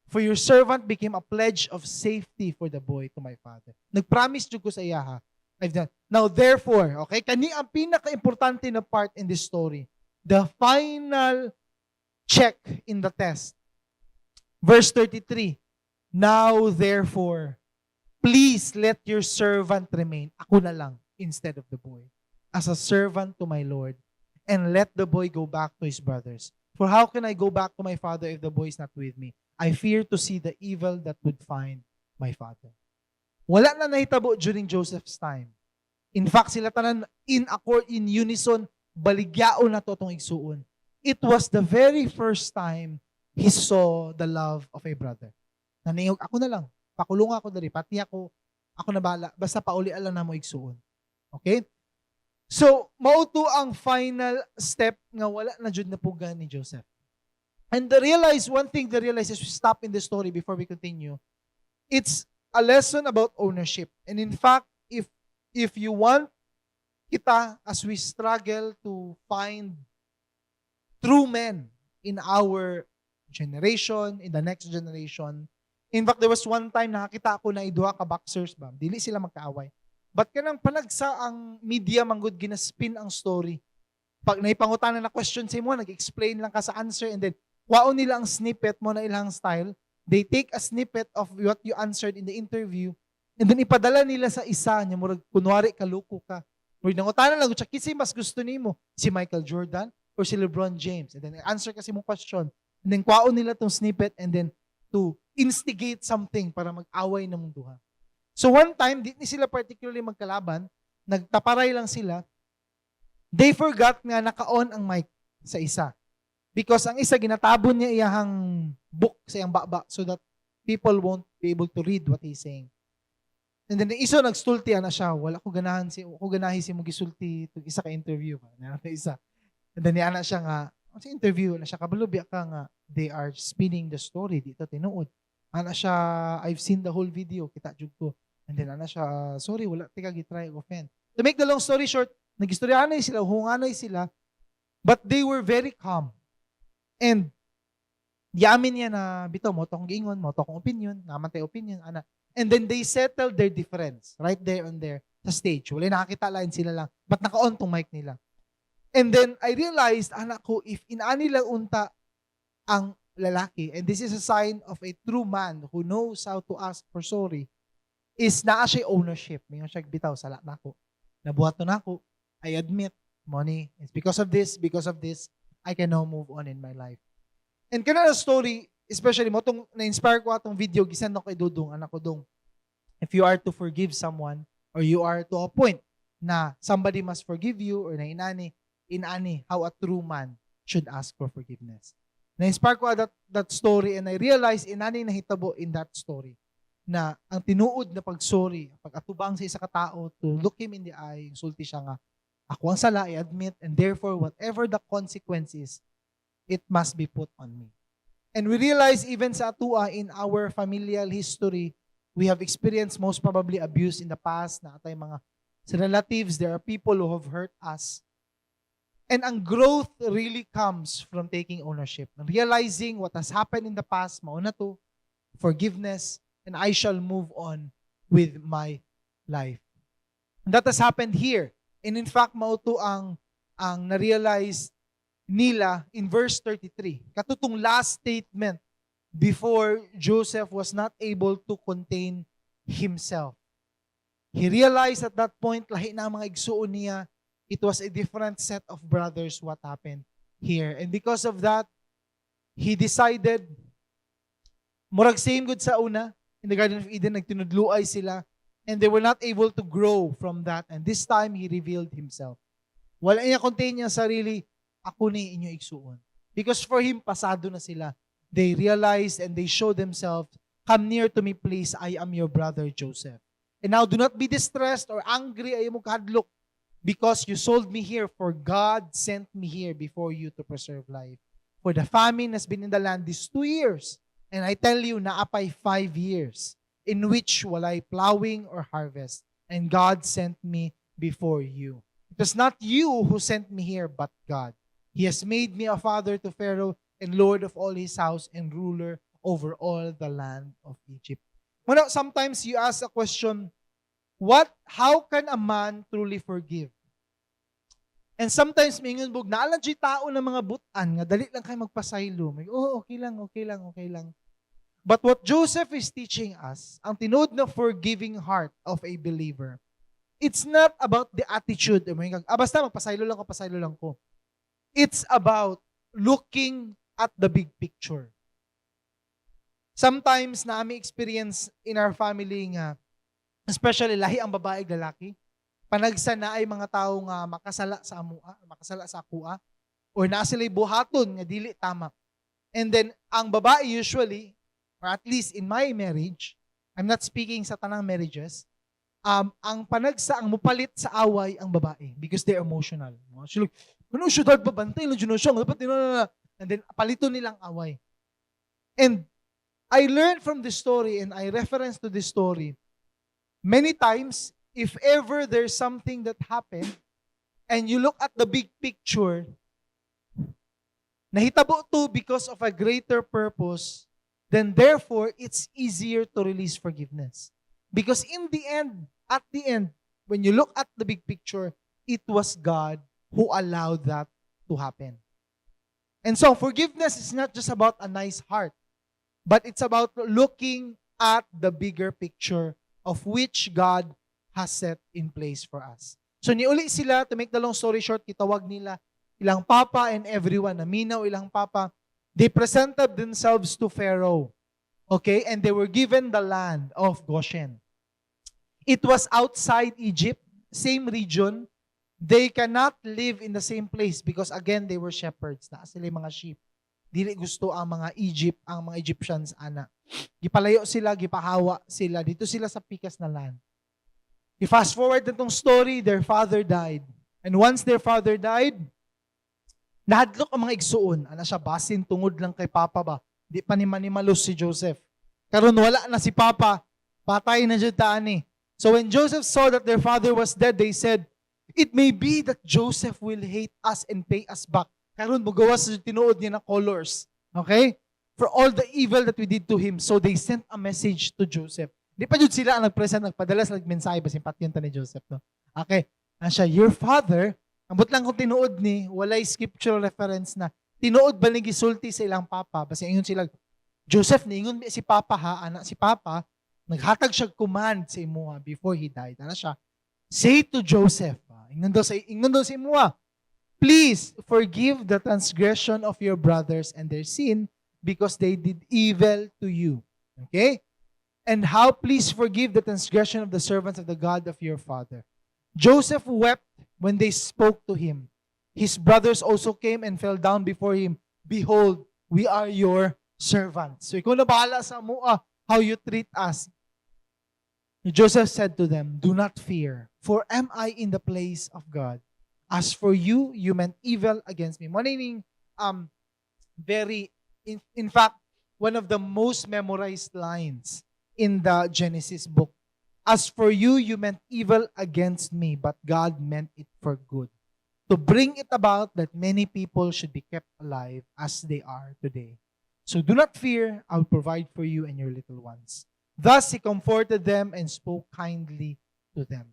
For your servant became a pledge of safety for the boy to my father. Nag-promise jud ko sa iya ha. I've done. Now therefore, okay, kani ang pinaka-importante na part in this story. The final check in the test. Verse 33. Now therefore, please let your servant remain. Ako na lang instead of the boy. As a servant to my Lord. And let the boy go back to his brothers. For how can I go back to my father if the boy is not with me? I fear to see the evil that would find my father. Wala na nahitabo during Joseph's time. In fact, sila tanan in accord, in unison, baligyaon na to itong igsuon. It was the very first time he saw the love of a brother. Naniyog, ako na lang. Pakulong ako dali. Pati ako na bala. Basta pauli lang na mo igsuon. Okay? So, mauto ang final step nga wala na jud na pugan ni Joseph. And one thing to realize as we stop in the story before we continue, it's a lesson about ownership. And in fact, if you want kita, as we struggle to find true men in our generation, in the next generation, in fact, there was one time nakakita ako na iduha ka boxers ba, dili sila magkaaway. But kanang panagsa ang media manggod ginaspin ang story. Pag naipangutanan na question sa imo, nag-explain lang ka sa answer and then waon nila ang snippet mo na ilang style. They take a snippet of what you answered in the interview and then ipadala nila sa isa niya murag kunwari kaluko ka. Murag nangutanan lang check si mas gusto nimo, si Michael Jordan or si LeBron James. And then answer kasi mo question. And then kwaon nila tong snippet and then to instigate something para mag-away na mong duha. So one time, di sila particularly magkalaban, nagtaparay lang sila. They forgot nga naka-on ang mic sa isa. Because ang isa, ginatabon niya iyahang book sa iyang baba so that people won't be able to read what he's saying. And then the isa nagstulti na siya, wala ko ganahi si mo gisulti itong isa ka interview. Isa. And then niya na siya nga, sa interview na siya, kabalubya ka nga, they are spinning the story, dito tinuod. Ana siya, I've seen the whole video, kita jud ko. And then ana siya, sorry, wala tika gitry offend. To make the long story short, nagistoryahanay sila, hunganay sila, but they were very calm. And yamin niya na, bito, mo tong giingon, mo tong opinion, naman tayo opinion, ana. And then they settled their difference right there on there sa stage. Wala nakakita lang sila lang, but naka-on tong mic nila. And then I realized, anak ko, if inaani lang unta ang lalaki, and this is a sign of a true man who knows how to ask for sorry, is naa siya ownership. May siya bitaw, sala na ako. Nabuhat na ako. I admit, money, it's because of this, I can now move on in my life. And kana na story, especially mo, na-inspire ko atong video, gisend ako kay Dudong, anak ko dong. If you are to forgive someone, or you are to a point na somebody must forgive you, or na inani, how a true man should ask for forgiveness. Na-inspire ko that story and I realized inani na hitabo in that story na ang tinuod na pag-sorry, pag-atubang sa isa ka tao to look him in the eye, sulti siya nga, ako ang sala, I admit, and therefore whatever the consequences, it must be put on me. And we realize even sa atua in our familial history, we have experienced most probably abuse in the past na atay mga sa relatives, there are people who have hurt us. And ang growth really comes from taking ownership. Realizing what has happened in the past, mauna to, forgiveness, and I shall move on with my life. And that has happened here. And in fact, mauto ang na-realize nila in verse 33. Katutong last statement before Joseph was not able to contain himself. He realized at that point, lahi na ang mga igsuon niya, it was a different set of brothers what happened here. And because of that, he decided, murag same good sa una, in the Garden of Eden, nagtinudluay sila, and they were not able to grow from that. And this time, he revealed himself. Wala niya contain niya sarili, ako ni inyo igsuon. Because for him, pasado na sila. They realized and they showed themselves, come near to me please, I am your brother Joseph. And now do not be distressed or angry, ayaw mo kahadlok, because you sold me here, for God sent me here before you to preserve life. For the famine has been in the land these 2 years. And I tell you, naapay 5 years, in which walay plowing or harvest. And God sent me before you. It was not you who sent me here, but God. He has made me a father to Pharaoh and lord of all his house and ruler over all the land of Egypt. Well, sometimes you ask a question, how can a man truly forgive? And sometimes may ingon bug naalang di tao ng mga butan nga dali lang kay magpasaylo. Okay lang. But what Joseph is teaching us, ang tinuod na forgiving heart of a believer, it's not about the attitude. Basta magpasaylo lang ko. It's about looking at the big picture. Sometimes naami experience in our family nga, especially lahi ang babae lalaki, panagsa na ay mga tao nga makasala sa akua, or na sila'y buhaton nga dili tama. And then, ang babae usually, or at least in my marriage, I'm not speaking sa tanang marriages, ang panagsa, ang mupalit sa away ang babae because they're emotional. Sila, ano siya dapat babantay lang siya, dapat and then palito nilang away. And I learned from this story and I reference to this story, many times, if ever there's something that happened and you look at the big picture, nahitabo to because of a greater purpose, then therefore, it's easier to release forgiveness. Because at the end, when you look at the big picture, it was God who allowed that to happen. And so, forgiveness is not just about a nice heart, but it's about looking at the bigger picture of which God has set in place for us. So niuli sila, to make the long story short, kitawag nila ilang papa and everyone, naminaw ilang papa, they presented themselves to Pharaoh. Okay? And they were given the land of Goshen. It was outside Egypt, same region. They cannot live in the same place because again, they were shepherds. Na sila mga sheep. Dili gusto ang mga Egyptians, ana. Gipalayo sila, gipahawa sila. Dito sila sa pikas na land. I-fast forward na itong story, their father died. And once their father died, nahadlok ang mga igsuon. Ana siya, basin tungod lang kay Papa ba? Di pa ni manimalos si Joseph. Karon wala na si Papa, patay na dyan taan eh. So when Joseph saw that their father was dead, they said, it may be that Joseph will hate us and pay us back. Karon magawas sa tinuod niya na colors. Okay? For all the evil that we did to him. So they sent a message to Joseph. Di pa yun sila ang nagpresent, nagpadala sa mensahe, basin pati yun ni Joseph. No? Okay. Siya, your father, ambot lang kung tinuod ni, walay scriptural reference na, tinuod ba ni gisulti sa ilang papa, basin ingon sila, Joseph, niingon si Papa ha, anak si Papa, naghatag siya command sa imuha before he died. Ano siya? Say to Joseph, ingnon daw sa imuha, please forgive the transgression of your brothers and their sin because they did evil to you. Okay? And how please forgive the transgression of the servants of the God of your father. Joseph wept when they spoke to him. His brothers also came and fell down before him. Behold, we are your servants. So ikaw na bahala sa mua, how you treat us. Joseph said to them, do not fear, for am I in the place of God? As for you, you meant evil against me. Meaning, in fact, one of the most memorized lines in the Genesis book. As for you, you meant evil against me, but God meant it for good, to bring it about that many people should be kept alive as they are today. So do not fear, I will provide for you and your little ones. Thus he comforted them and spoke kindly to them.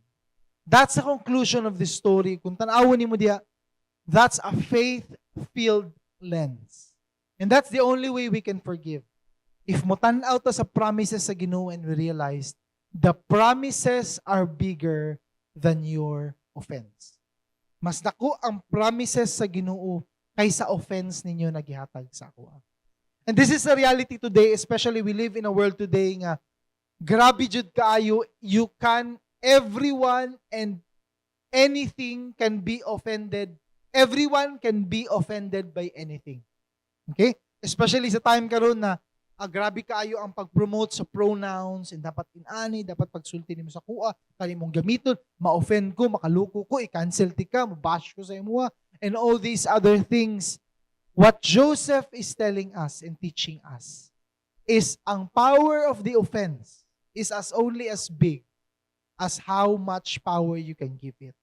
That's the conclusion of this story. Kung tanawon nimo diya, that's a faith-filled lens. And that's the only way we can forgive. If mo tanaw ta sa promises sa Ginoo and we realize the promises are bigger than your offense. Mas dako ang promises sa Ginoo kaysa offense ninyo na gihatag sa ako. And this is the reality today, especially we live in a world today nga grabe jud kaayo, everyone and anything can be offended. Everyone can be offended by anything. Okay? Especially sa time karon na grabe kaayo ang pag-promote sa pronouns and dapat inani, dapat pagsulti nimo sa kuha, kani mong gamiton, ma-offend ko, makaluko ko, i-cancel ti ka, mabash ko sa imuha, and all these other things. What Joseph is telling us and teaching us is ang power of the offense is as only as big as how much power you can give it.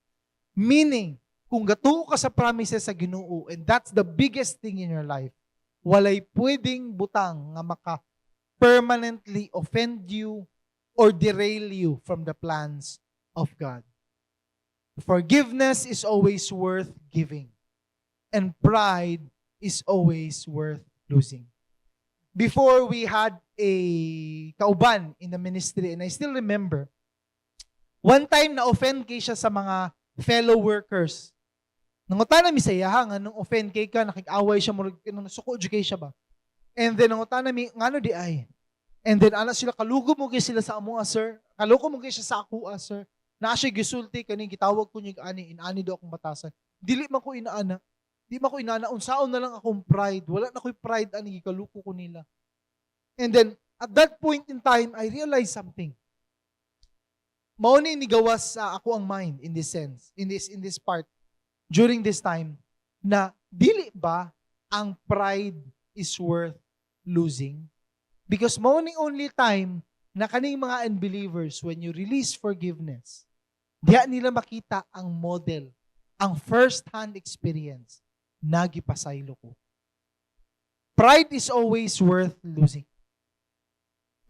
Meaning, kung gatuo ka sa promises sa Ginoo, and that's the biggest thing in your life, walay pwedeng butang nga maka-permanently offend you or derail you from the plans of God. Forgiveness is always worth giving. And pride is always worth losing. Before we had a kauban in the ministry, and I still remember, one time na-offend kay siya sa mga fellow workers. Nangutan na mi sa iya, nga nung offend kay ka, nakik-away siya, nung nasuko kay siya ba? And then nangutan na mi, ngano di ay? And then ana sila, kalugo mo kay sila sa amo, sir. Kalugo mo kay siya sa ako, sir. Na siya gisulti kani gitawag ko niya ani inani do akong batasan. Dili man ko inaana. Di man ko inaana unsaon na lang akong pride. Wala na ko'y pride ani gikaluko ko nila. And then at that point in time I realized something. Mao ni gawas sa ako ang mind in this sense, in this part during this time na dili ba ang pride is worth losing? Because mao ni only time na kaning mga unbelievers, when you release forgiveness, diya nila makita ang model, ang first-hand experience na gipasaylo ko. Pride is always worth losing.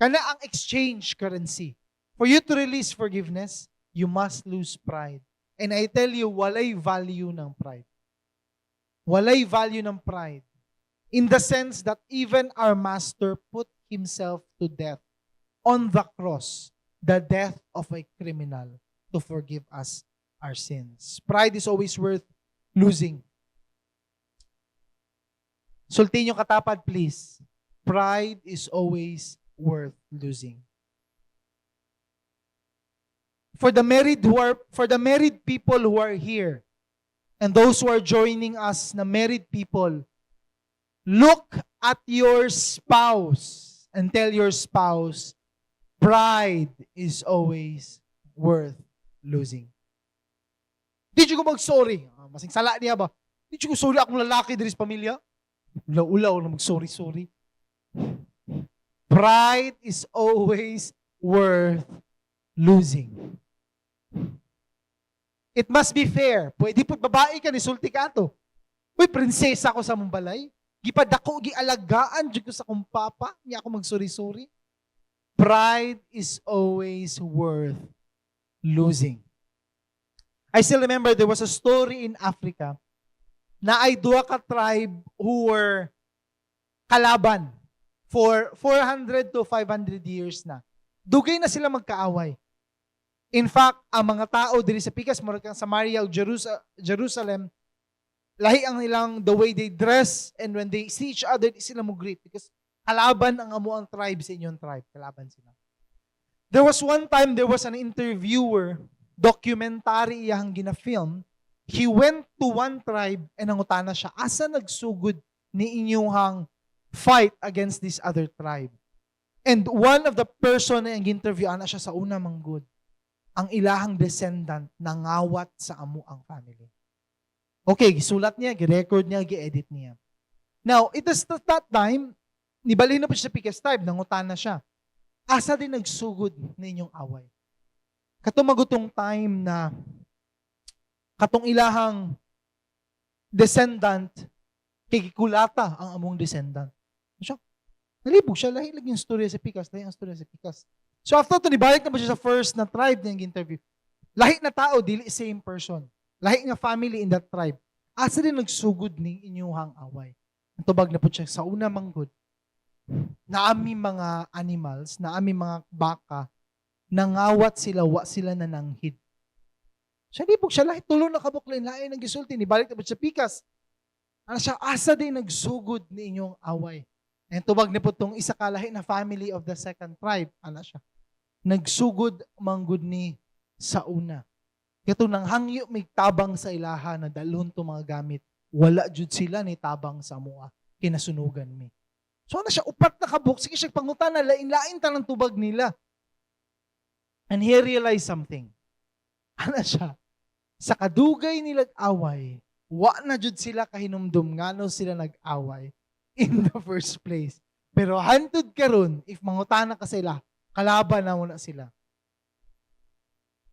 Kana ang exchange currency. For you to release forgiveness, you must lose pride. And I tell you, walay value ng pride. Walay value ng pride. In the sense that even our Master put Himself to death on the cross, the death of a criminal to forgive us our sins. Pride is always worth losing. Sultin yung katapat, please. Pride is always worth losing. For the married people who are here, and those who are joining us na married people, look at your spouse and tell your spouse, pride is always worth losing. Di ko mag-sorry. Masing sala niya ba? Di ko sorry akong lalaki diri sa pamilya. Ulaw-ulaw na mag-sorry. Pride is always worth losing. It must be fair. Pwede po babae ka ni sulti ka to. Uy, prinsesa ko sa Mumbalay. Gipadako, gialagaan, dyan ko sa kong papa. Niya ako mag-sorry-sorry. Pride is always worth losing. I still remember there was a story in Africa na ay duha ka tribe who were kalaban for 400 to 500 years na. Dugay na sila magkaaway. In fact, ang mga tao diri sa pikas mo kang Samaria o Jerusalem, lahi ang ilang the way they dress, and when they see each other, sila mo greet because kalaban ang amo ang tribe sa inyong tribe. Kalaban sila. There was one time, there was an interviewer, documentary iyang gina-film. He went to one tribe and nangutana siya, asa nagsugod ni inyong fight against this other tribe? And one of the person na yung interview, ana siya sa una manggod, ang ilahang descendant nangawat sa amo ang family. Okay, gisulat niya, gi-record niya, gi-edit niya. Now, it is at that time, nibalhin na pa siya sa Picas tribe, nangutana siya. Asa din nagsugod ninyong away? Katumagutong time na katong ilahang descendant, kikikulata ang among descendant. Siya, nalibog siya, lahi lagi yung storya sa Picas, lahi ang storya sa Picas. So after to, nibalik na pa siya sa first na tribe na yung interview. Lahi na tao, dili same person. Lahi nga family in that tribe. Asa din nagsugod ni inyong away? Ang tubag na po siya sa una manggod. Naami mga animals, naami mga baka, nangawat sila, wa sila nananghid. Siya libog siya, lahi tulo na kabuklain, lahi ng gisulti, nibalik na po siya Picas. Ano siya, asa din nagsugod ni inyong away? And tubag na po itong isa kalahi na family of the second tribe. Ano siya? Nagsugod manggod ni sa una. Kato nang hangyo may tabang sa ilaha na dalon to mga gamit. Wala jud sila ni tabang sa mua. Kinasunugan mi. So ano siya? Upat na kabuk. Sige siya pangutan na lain-lain tanang tubag nila. And he realized something. Ano siya? Sa kadugay nilang away, wa na jud sila kahinumdum ngano sila nag-away in the first place. Pero hantud karon if mangutana ka sila, kalaban na muna sila.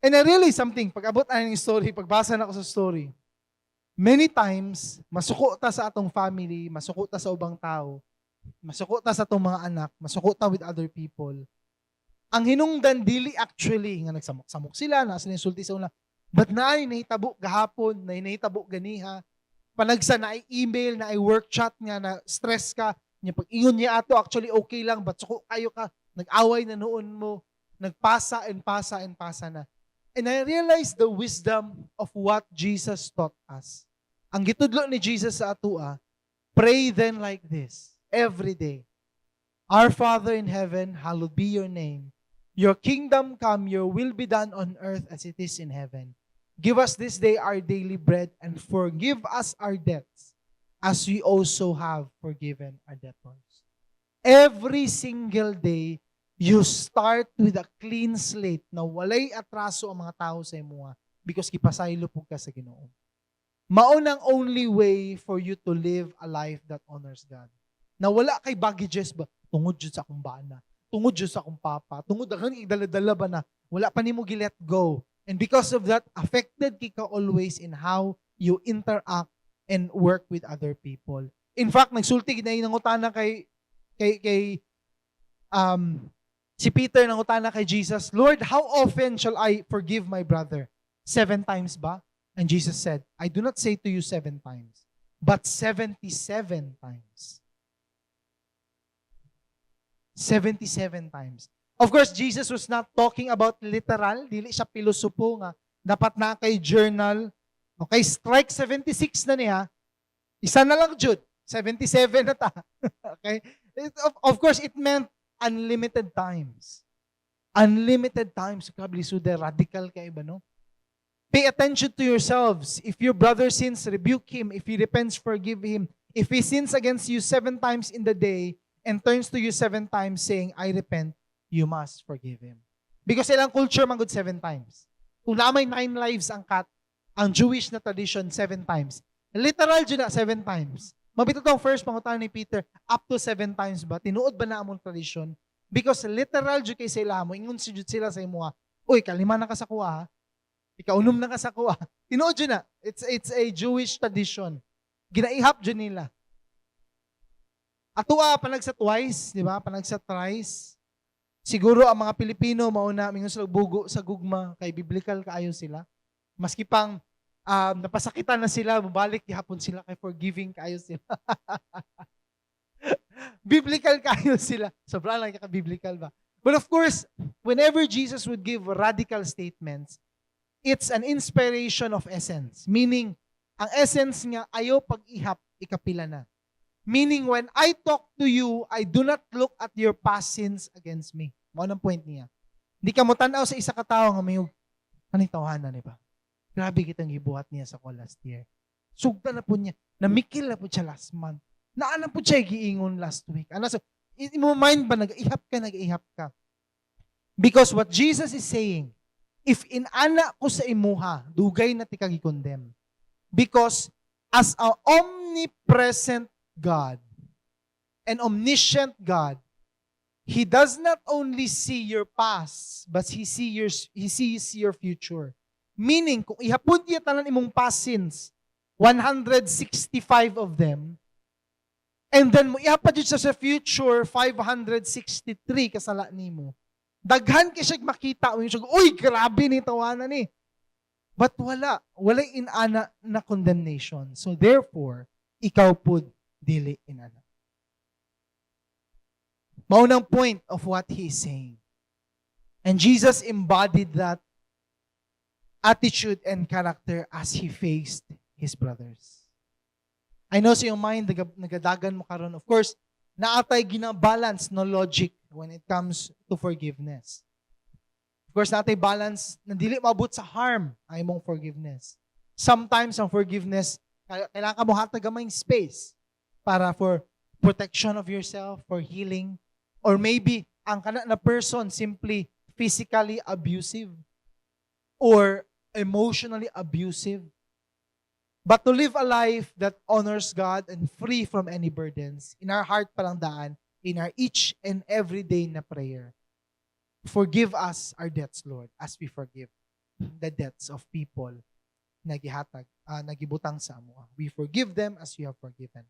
And I realized something, pag abot na yung story, pagbasa na ako sa story, many times, masuko ta sa atong family, masuko ta sa ubang tao, masuko ta sa atong mga anak, masuko ta with other people. Ang hinungdan dili actually, nga nagsamok-samok sila, nasa insulti sa una, but na ay nahitabo gahapon, na ay nahitabo ganiha, panagsa na ay email, na ay work chat nga, na stress ka, niya pag ingon niya ato, actually okay lang, but suko kayo ka, nag-away na noon mo, nagpasa and pasa and pasa na. And I realized the wisdom of what Jesus taught us. Ang gitudlo ni Jesus sa atua, pray then like this, every day. Our Father in heaven, hallowed be your name. Your kingdom come, your will be done on earth as it is in heaven. Give us this day our daily bread, and forgive us our debts, as we also have forgiven our debtors. Every single day, you start with a clean slate na walay atraso ang mga tao sa imuha because kipasaylo po ka sa Ginoo. Maunang only way for you to live a life that honors God. Na wala kay baggages ba? Tungod jud sa akong bana. Tungod jud sa akong papa. Tungod daghang idala-dala ba na? Wala pa nimo gi-let go. And because of that, affected ka always in how you interact and work with other people. In fact, nagsulti na yung nangutana kay si Peter nangutana kay Jesus, Lord, how often shall I forgive my brother? 7 times ba? And Jesus said, I do not say to you 7 times, but 77 times. 77 times. Of course, Jesus was not talking about literal, dili siya pilosopo nga, dapat na kay journal. Okay, strike 76 na niya, isa na lang jud, 77 na ta. Okay? Of course, it meant unlimited times. Unlimited times. Grabe, so radical ka iba, no? Pay attention to yourselves. If your brother sins, rebuke him. If he repents, forgive him. If he sins against you 7 times in the day and turns to you 7 times saying, I repent, you must forgive him. Because ilang culture man good 7 times. Kung namay 9 lives ang cat, ang Jewish na tradition 7 times. Literal dyan na 7 times. Mabito tong first pangutan ni Peter, up to 7 times ba? Tinuod ba na among tradition? Because literal dyan kay sila mo, ingon si Jud sila sa imuha, uy, kalima na ka sa kuha, ha? Ikaunom na ka sa kuha. Tinuod dyan na. It's a Jewish tradition. Ginaihap dyan nila. Atua, panag sa twice, di ba? Panag sa thrice. Siguro ang mga Pilipino, mauna, mingon sila bugo sa gugma, kay biblical kaayo sila. Maski pang napasakitan na sila, mabalik gihapon sila kay forgiving kayo sila. Biblical kayo sila. Sobrang lang ka-biblical ba? But of course, whenever Jesus would give radical statements, it's an inspiration of essence. Meaning, ang essence nga, ayaw pag-ihap, ikapila na. Meaning, when I talk to you, I do not look at your past sins against me. Mo ang point niya. Hindi ka mo tanaw sa isa katao nga may panitawanan, di ba? Grabe kitang gibuhat niya sa ko last year. Sugta na po niya. Namikil na po siya last month. Naanan po siya giingon last week. Ano, so, mo mind ba, nag-ihap ka. Because what Jesus is saying, if inana ko sa imuha, dugay na ti kagi-condemn. Because as an omnipresent God, an omniscient God, He does not only see your past, but He sees your future. Meaning, kung ihapon niya tanan imong past sins, 165 of them, and then mo ihapad yun sa future, 563 kasala nimo. Daghan kay siya makita, uy, grabe ni tawanan ni. But wala inana na condemnation. So therefore, ikaw pud dili inana. Maunang point of what he is saying. And Jesus embodied that attitude and character as he faced his brothers. I know sa iyong mind, nagadagan mo karon. Of course, naatay gina-balance no logic when it comes to forgiveness. Of course, naatay balance na dili maabot sa harm ay mong forgiveness. Sometimes ang forgiveness, kailangan ka mo hatagamay space para for protection of yourself, for healing, or maybe ang kana na person simply physically abusive or emotionally abusive. But to live a life that honors God and free from any burdens, in our heart palang daan, in our each and every day na prayer. Forgive us our debts, Lord, as we forgive the debts of people nagibutang sa amo. We forgive them as you have forgiven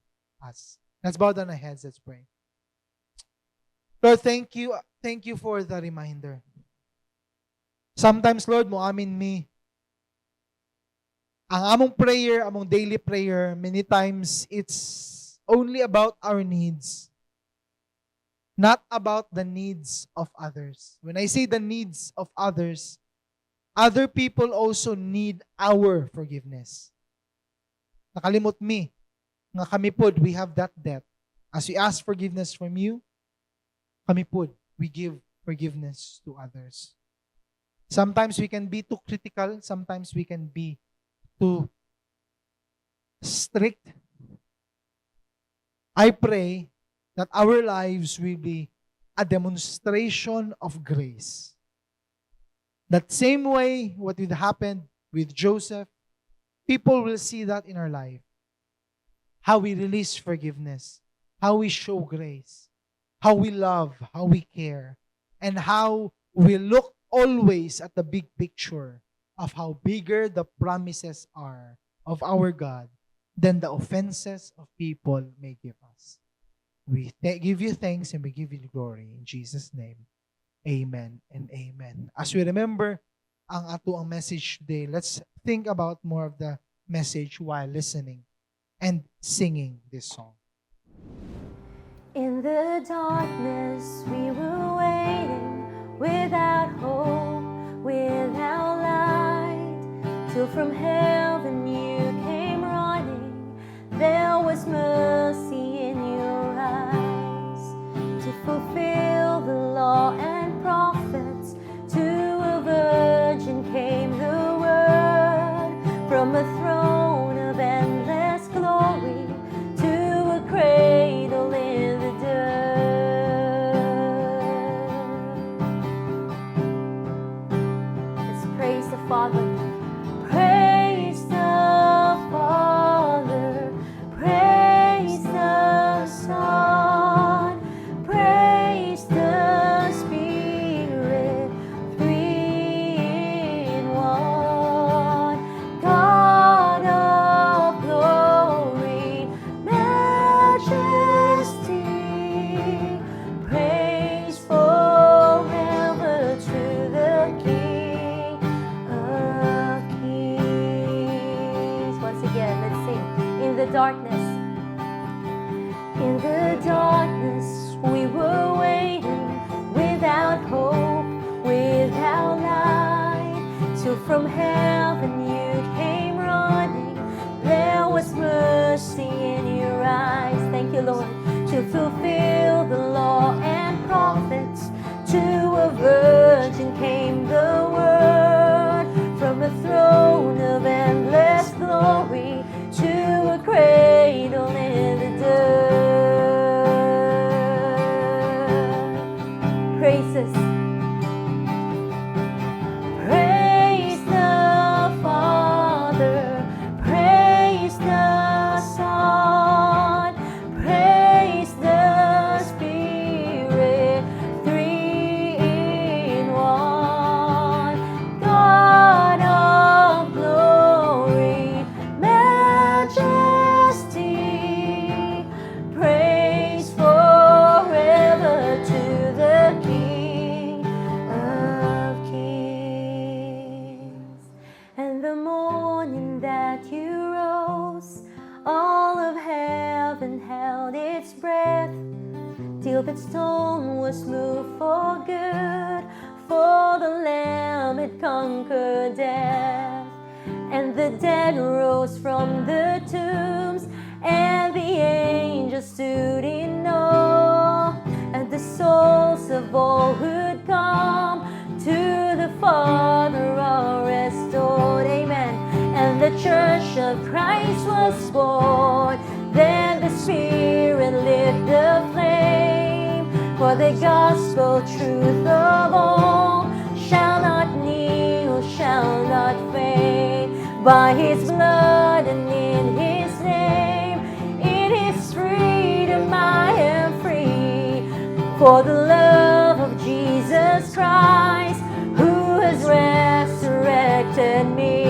us. Let's bow down our heads. Let's pray. Lord, thank you. Thank you for the reminder. Sometimes, Lord, mo amin mi, ang among prayer, among daily prayer, many times it's only about our needs, not about the needs of others. When I say the needs of others, other people also need our forgiveness. Nakalimot mi, nga kami pod, we have that debt. As we ask forgiveness from you, kami pod, we give forgiveness to others. Sometimes we can be too critical, sometimes we can be too strict. I pray that our lives will be a demonstration of grace. That same way what would happen with Joseph, people will see that in our life. How we release forgiveness, how we show grace, how we love, how we care, and how we look always at the big picture of how bigger the promises are of our God than the offenses of people may give us. We give you thanks and we give you glory in Jesus' name. Amen and amen. As we remember ang ato ang message today, let's think about more of the message while listening and singing this song. In the darkness we were waiting, without hope, without light, till from heaven you came running. There was mercy in your eyes to fulfill the law and prophets. To a virgin came the word from a throne of endless glory to a cradle in the dirt. Let's praise the Father. Praise the Father. Praise the Son. Praise the Spirit. Three in one. God of glory, majesty. Praise forever to the King of Kings. Once again, let's sing. In the darkness, in the darkness, we were waiting, without hope, without light, till from heaven you came running. There was mercy in your eyes. Thank you, Lord. To fulfill the law and prophets, to a virgin came the word from a throne of endless glory to a cradle in the dirt. Praises. Praise the Father, praise the Son, praise the Spirit, three in one. God of glory, majesty, praise forever to the King of Kings. And the morning that you rose, all of heaven held its breath, till that stone was moved for good, for the Lamb had conquered death. And the dead rose from the tombs, and the angels stood in awe, and the souls of all who'd come to the Father are restored. Amen. And the church of Christ was born. Then the Spirit lit the flame, for the gospel truth of all shall not kneel, shall not fade. By His blood and in His name, in His freedom I am free. For the love of Jesus Christ, who has resurrected than me.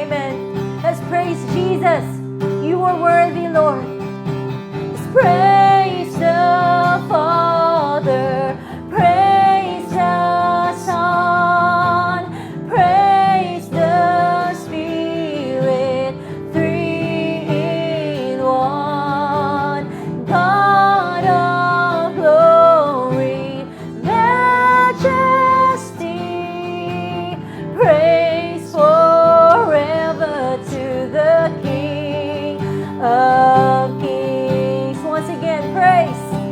Amen. Let's praise Jesus. You are worthy, Lord. Let's praise the Father. Praise the Son. Praise the Spirit. Three in one. God of glory, majesty. Praise forever to the King of kings. Once again, praise.